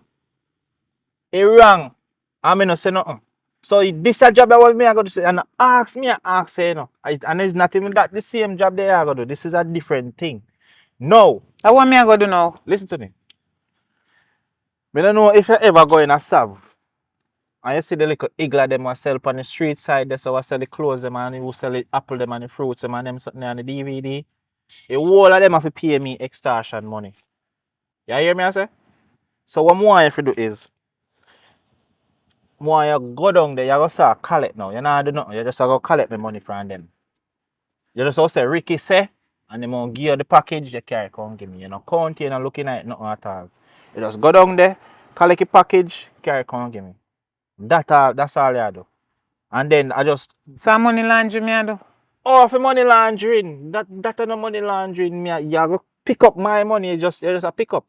F: I mean no say nothing. So this a job that what me I go to say and ask say, you know. And it's not even that the same job they are going to do. This is a different thing. No.
B: What me I go do now?
F: Listen to me. Me don't know if you ever go in a Sav and you see the little igla them who sell on the street side, that's how I sell the clothes them and who sell the apple them and the fruits them and them something on the DVD. The whole of them have to pay me extortion money. You hear me I say? So what more you have to do is more you go down there, you go start collect now. You not do nothing, you just go collect the money from them. You just go say Ricky say and them will give you the package, you carry come give me. You know, counting and looking at it nothing at all. You just go down there, collect the package, carry come give me. That's all you do. And then I just
B: Some money laundry me I do.
F: oh for money laundering. That no money laundering me. You go pick up my money, you just a pick up.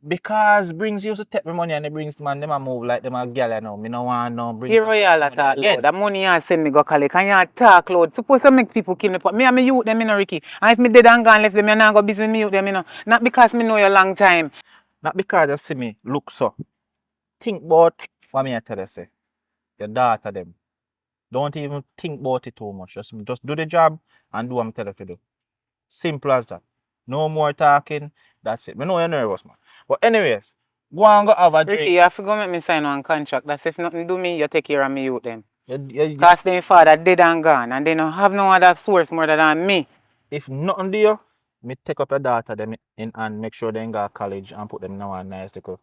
F: Because brings used to take my money and it brings man them a move like them a girl you know. Me no want no bring
B: Here
F: some
B: royal
F: money
B: at
F: again.
B: load. That money you send me go collect and you talk load. Supposed to make people kill me. But me and me youth them, you know, Ricky. And if me dead and gone left them, you not go busy with me youth them, you know. Not because me know you a long time.
F: Not because you see me look so. Think about what me I tell you say. Your daughter them. Don't even think about it too much. Just do the job and do what I'm telling you to do. Simple as that. No more talking. That's it. I know you're nervous, man. But anyways, go and go have a
B: Ricky,
F: drink.
B: you have to go make me sign one contract. That's if nothing do me, you take care of me youth them.
F: You-
B: Cause them father dead and gone and they don't have no other source more than me.
F: if nothing do you, me take up your daughter them in and make sure they ain't got college and put them in a nice little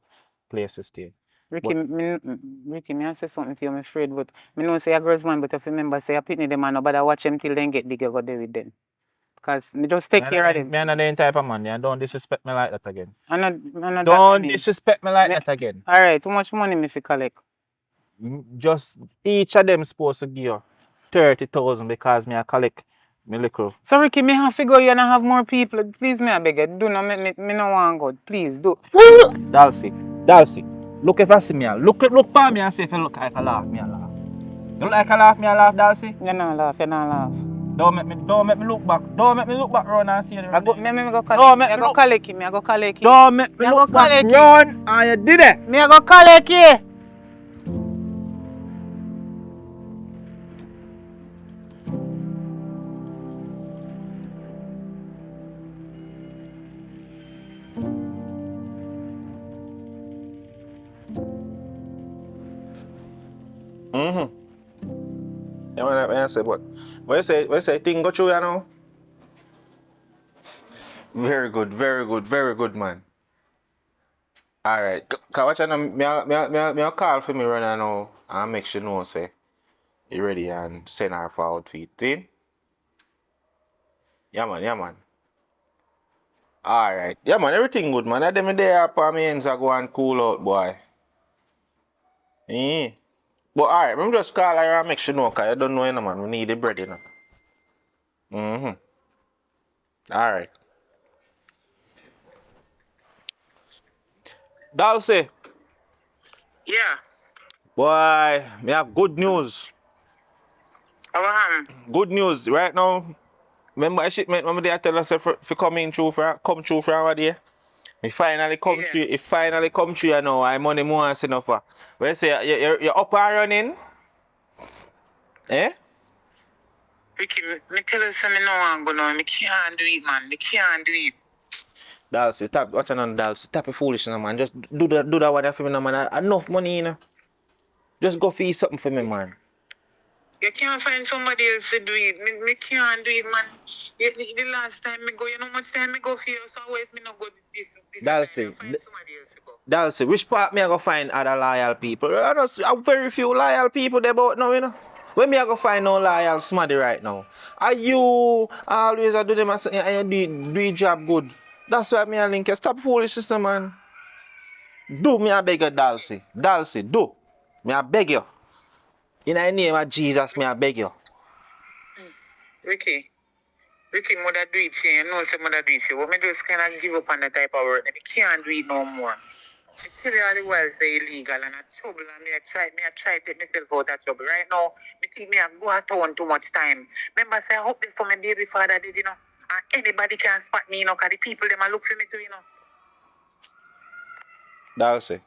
F: place to stay.
B: Ricky,
F: But-
B: Ricky, me I say something to you, I'm afraid, but me know say a girls man, but if you remember say a pitney them and nobody watch them till they get big, you go there with them. Cause me just take care of them.
F: Me and the type of man, yeah. Don't disrespect me like that again.
B: I'm not
F: Don't
B: that
F: disrespect me like that again.
B: Alright, too much money me fi collect.
F: Just each of them supposed to give you 30,000 because me I collect me little.
B: So Ricky, me have to go here and have more people. Please me I beg you, do not make me no want go. Please do.
F: Dalsy, look if I see me, look by me and say if you look like a laugh, me a laugh. You look like a laugh, me a laugh, Dalsy.
B: You not laugh, you not laugh.
F: Don't make me look back. Don't make me look back round and see you.
B: I go
F: Don't
B: collect.
F: make
B: Me I
F: me
B: go
F: look.
B: collect him. Me I go collect him.
F: Don't make me
B: Me
F: look
B: go
F: back
B: collect it.
F: round and you did it.
B: Me I go collect you.
F: Yeah, when I say what? When you say thing go through, you know? Very good, man. Alright. Watch out, me a call for me right now and make sure know say you ready and send her for outfit. See? Yeah man. Alright. Yeah man, everything good man. I dem there up on my ends I go and cool out boy. Eh. But alright, I'm just call her and make sure know cause you don't know you know man. We need the bread you know. Alright. Dalsy.
B: Yeah.
F: Boy, me have good news. Good news right now. Remember a shipment when they tell us if come through for our day? It finally come through. It finally come through you know. I money more than enough for. When you say you're up and running? Eh?
B: Ricky, me tell you something no want go now. Me can't do it, man. Me can't do it.
F: Dalsy, stop watching on Dalsy. Stop your foolishness, man. Just do that one for me, no, man. Enough money, you know. Just go feed something for me, man.
B: You can't find somebody else to do it. Me can't do it, man. The last time me go, you know how much time me go for you, so why if me not go this
F: Dalsy,
B: time, find somebody else to go.
F: Dalsy, which part me I go find other loyal people? I know very few loyal people there about now, you know. Where me I go find no loyal smaddy right now? Are you always do them and you do your job good? That's why me I link you. Stop foolishness, man. Do me I beg you, Dalsy. Dalsy, do. Me I beg you. In the name of Jesus, me I beg you.
B: Ricky, mother do it here. You know, say mother do it here. But me just kind of give up on that type of work. Me can't do it no more. I tell you all the while say illegal and a trouble and me I try to take myself out of trouble. Right now, me think me I go out town too much time. Remember say I hope this for my baby father did, you know. And anybody can spot me, you know, because the people them a look for me too, you know.
F: Dalsy,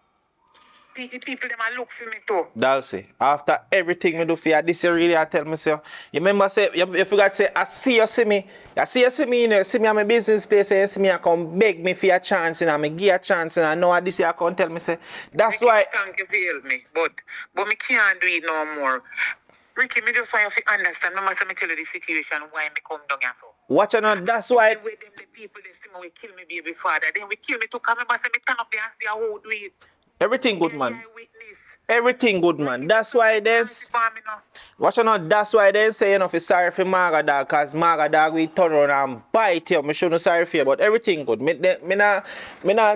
B: The people them a look for me too.
F: Dalsy, after everything me do for you, this you really I tell me say, you remember say, you forgot say, I see you see me, you know, see me at my business place, and you see me, I come beg me for a chance, and I me give a chance, and I know this you come tell me say, that's
B: Ricky,
F: why.
B: thank you for help me, but me can't do it no more. Ricky, me just want you to understand. Remember, say me tell you the situation why me come down here so.
F: Watch out, that's why.
B: With them, the people they see me, we kill me baby father. Then we kill me to come. Remember, say me turn up there and see how do it.
F: Everything good,
B: Then
F: man.
B: I witness.
F: Everything good, man. That's why there's. Watch out, that's why they say, you know, if sorry for Maga Dog, because Maga Dog will turn around and bite you. Me shouldn't sorry for you, but everything good. Me not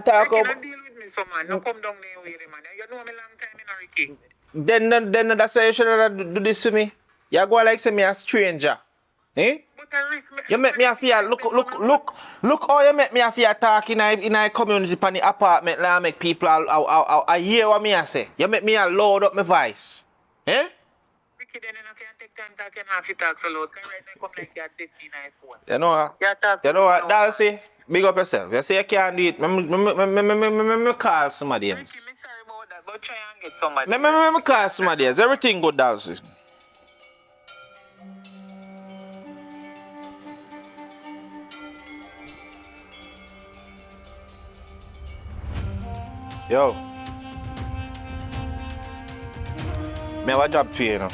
F: talk
B: Ricky,
F: about.
B: not deal with me, so man. No come down there with him, man. You know me long time, you know, Ricky.
F: Then that's why you shouldn't do this to me. You go like say me a stranger. Eh?
B: But I risk me.
F: You make me a feel, look how you make me a feel talk in a community pan the apartment and make people I hear what me I say. You make me a load up my voice. Eh?
B: Ricky, then you can take time talking half you talk so loud. Right now, come like that 15 iPhone.
F: You know what?
B: Yeah, talk
F: You
B: to
F: know
B: me
F: what,
B: now,
F: Dalsy? Big up yourself. You say you can't do it. Me call somebody
B: Ricky,
F: else.
B: me sorry about that, but try and get somebody.
F: Me call somebody else. Everything good, Dalsy. Yo. Me have a job for you, you know.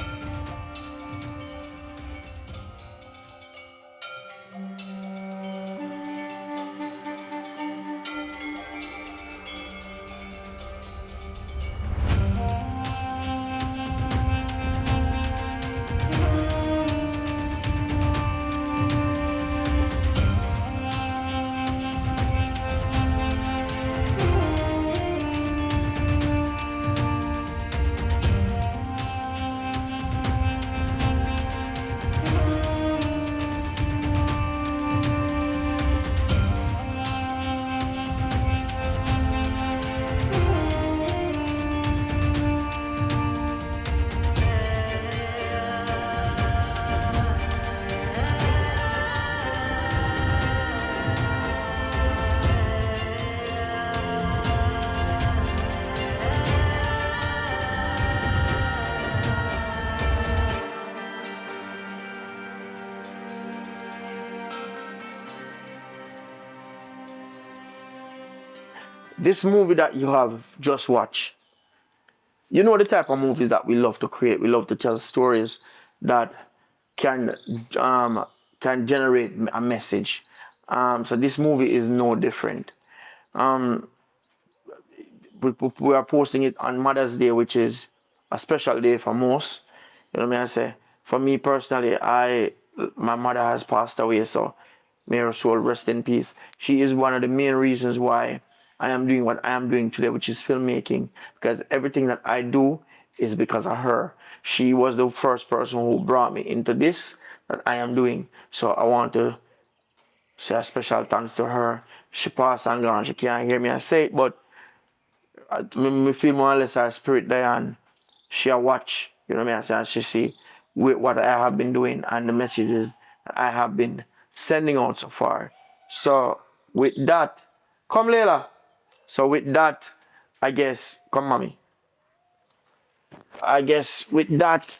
A: This movie that you have just watched, you know the type of movies that we love to create. We love to tell stories that can um, can generate a message. So this movie is no different. Um, we are posting it on Mother's Day, which is a special day for most. You know what I say? For me personally, my mother has passed away, so may her soul rest in peace. She is one of the main reasons why I am doing what I am doing today, which is filmmaking, because everything that I do is because of her. She was the first person who brought me into this that I am doing. So I want to say a special thanks to her. She passed and gone. She can't hear me I say it, but me feel more or less her spirit there, and she a watch, you know what I mean, and she see what I have been doing and the messages that I have been sending out so far. So with that, come Layla. So with that, I guess, come mommy. I guess with that,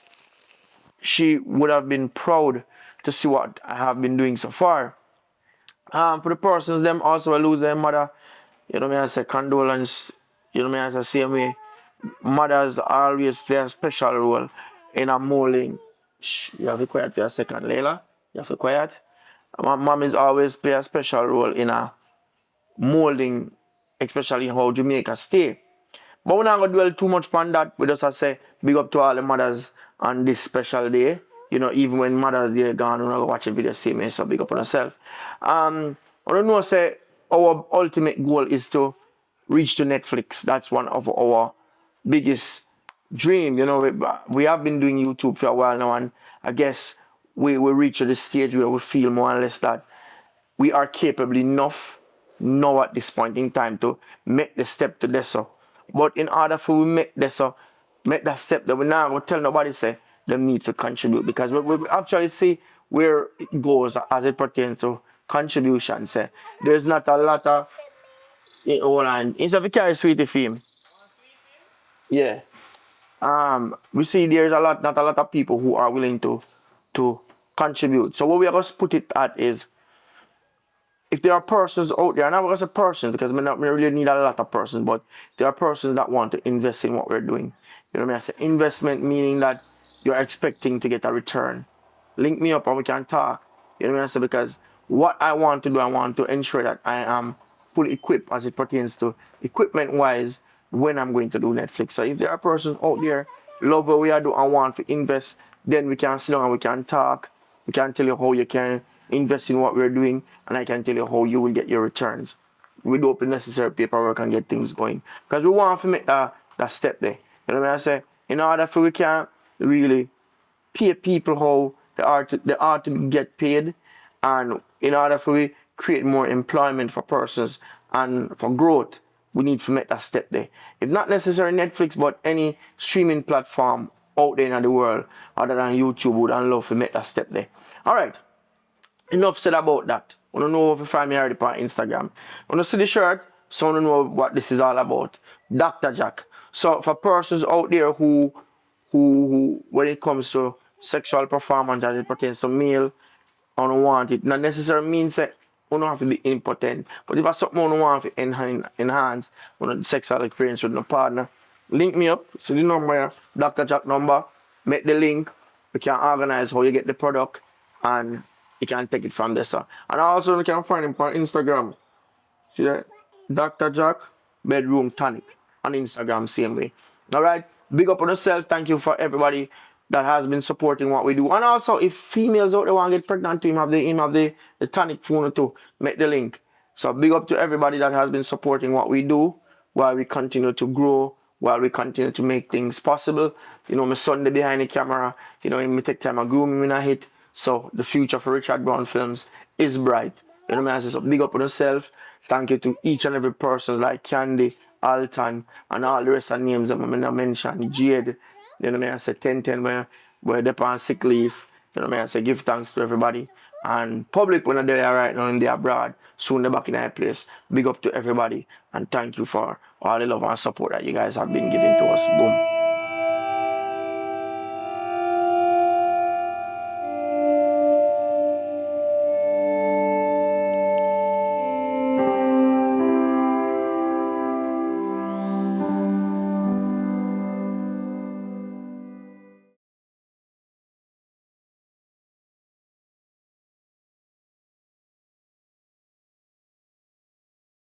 A: she would have been proud to see what I have been doing so far. For the persons them also lose their mother, you know what I mean, I say condolence, you know what I mean, I say same way. Mothers always play a special role in a molding. Shh, you have to be quiet for a second, Layla. You have to be quiet. Mom is always play a special role in a molding, especially in how Jamaica stay. But we're not going to dwell too much on that. We just say big up to all the mothers on this special day. You know, even when Mother's Day gone, we're not going to watch a video, see me, so big up on yourself. I don't know, say, our ultimate goal is to reach to Netflix. That's one of our biggest dream. You know, we have been doing YouTube for a while now, and I guess we reach to the stage where we feel more or less that we are capable enough now at this point in time to make the step to this. But in order for we make this, make that step, that we now go tell nobody say they need to contribute, because we actually see where it goes as it pertains to contribution. Say there's not a lot of hold on. Instead of carry sweetie film. Yeah. We see there's not a lot of people who are willing to contribute. So what we are going to put it at is, if there are persons out there, and I'm going to say persons because we really need a lot of persons, but there are persons that want to invest in what we're doing. You know what I mean? I say investment meaning that you're expecting to get a return. Link me up and we can talk. You know what I mean? I say, because what I want to do, I want to ensure that I am fully equipped as it pertains to equipment wise when I'm going to do Netflix. So if there are persons out there love what we are doing and want to invest, then we can sit down and we can talk. We can tell you how you can invest in what we're doing, and I can tell you how you will get your returns. We do up the necessary paperwork and get things going. Because we want to make that step there. You know what I say? In order for we can really pay people how they are to get paid, and in order for we create more employment for persons and for growth, we need to make that step there. If not necessarily Netflix, but any streaming platform out there in the world other than YouTube would love to make that step there. All right, enough said about that. I don't know if you find me already on Instagram. When you see the shirt, so I don't know what this is all about. Dr. Jack. So for persons out there who when it comes to sexual performance as it pertains to male, I don't want it. Not necessarily means that you don't have to be impotent. But if it's something you don't want to enhance on the sexual experience with your partner, link me up. So the number here, Dr. Jack number, make the link. We can organize how you get the product and you can take it from there, sir. And also you can find him on Instagram. See that? Dr. Jack Bedroom Tonic on Instagram, same way. All right. Big up on yourself. Thank you for everybody that has been supporting what we do. And also, if females out there want to get pregnant, to him have the tonic phone too. Make the link. So big up to everybody that has been supporting what we do while we continue to grow, while we continue to make things possible. You know, my son behind the camera, you know, he take time to groom him in a hit. So the future for Richard Brown Films is bright. You know what I mean? So big up on yourself. Thank you to each and every person like Candy, Alton, and all the rest of the names that I mentioned. Jade, you know what I mean? I say 1010 where they're on sick leave. You know what I mean? I say give thanks to everybody. And public when they're there right now and they're abroad, soon they're back in our place. Big up to everybody and thank you for all the love and support that you guys have been giving to us. Boom.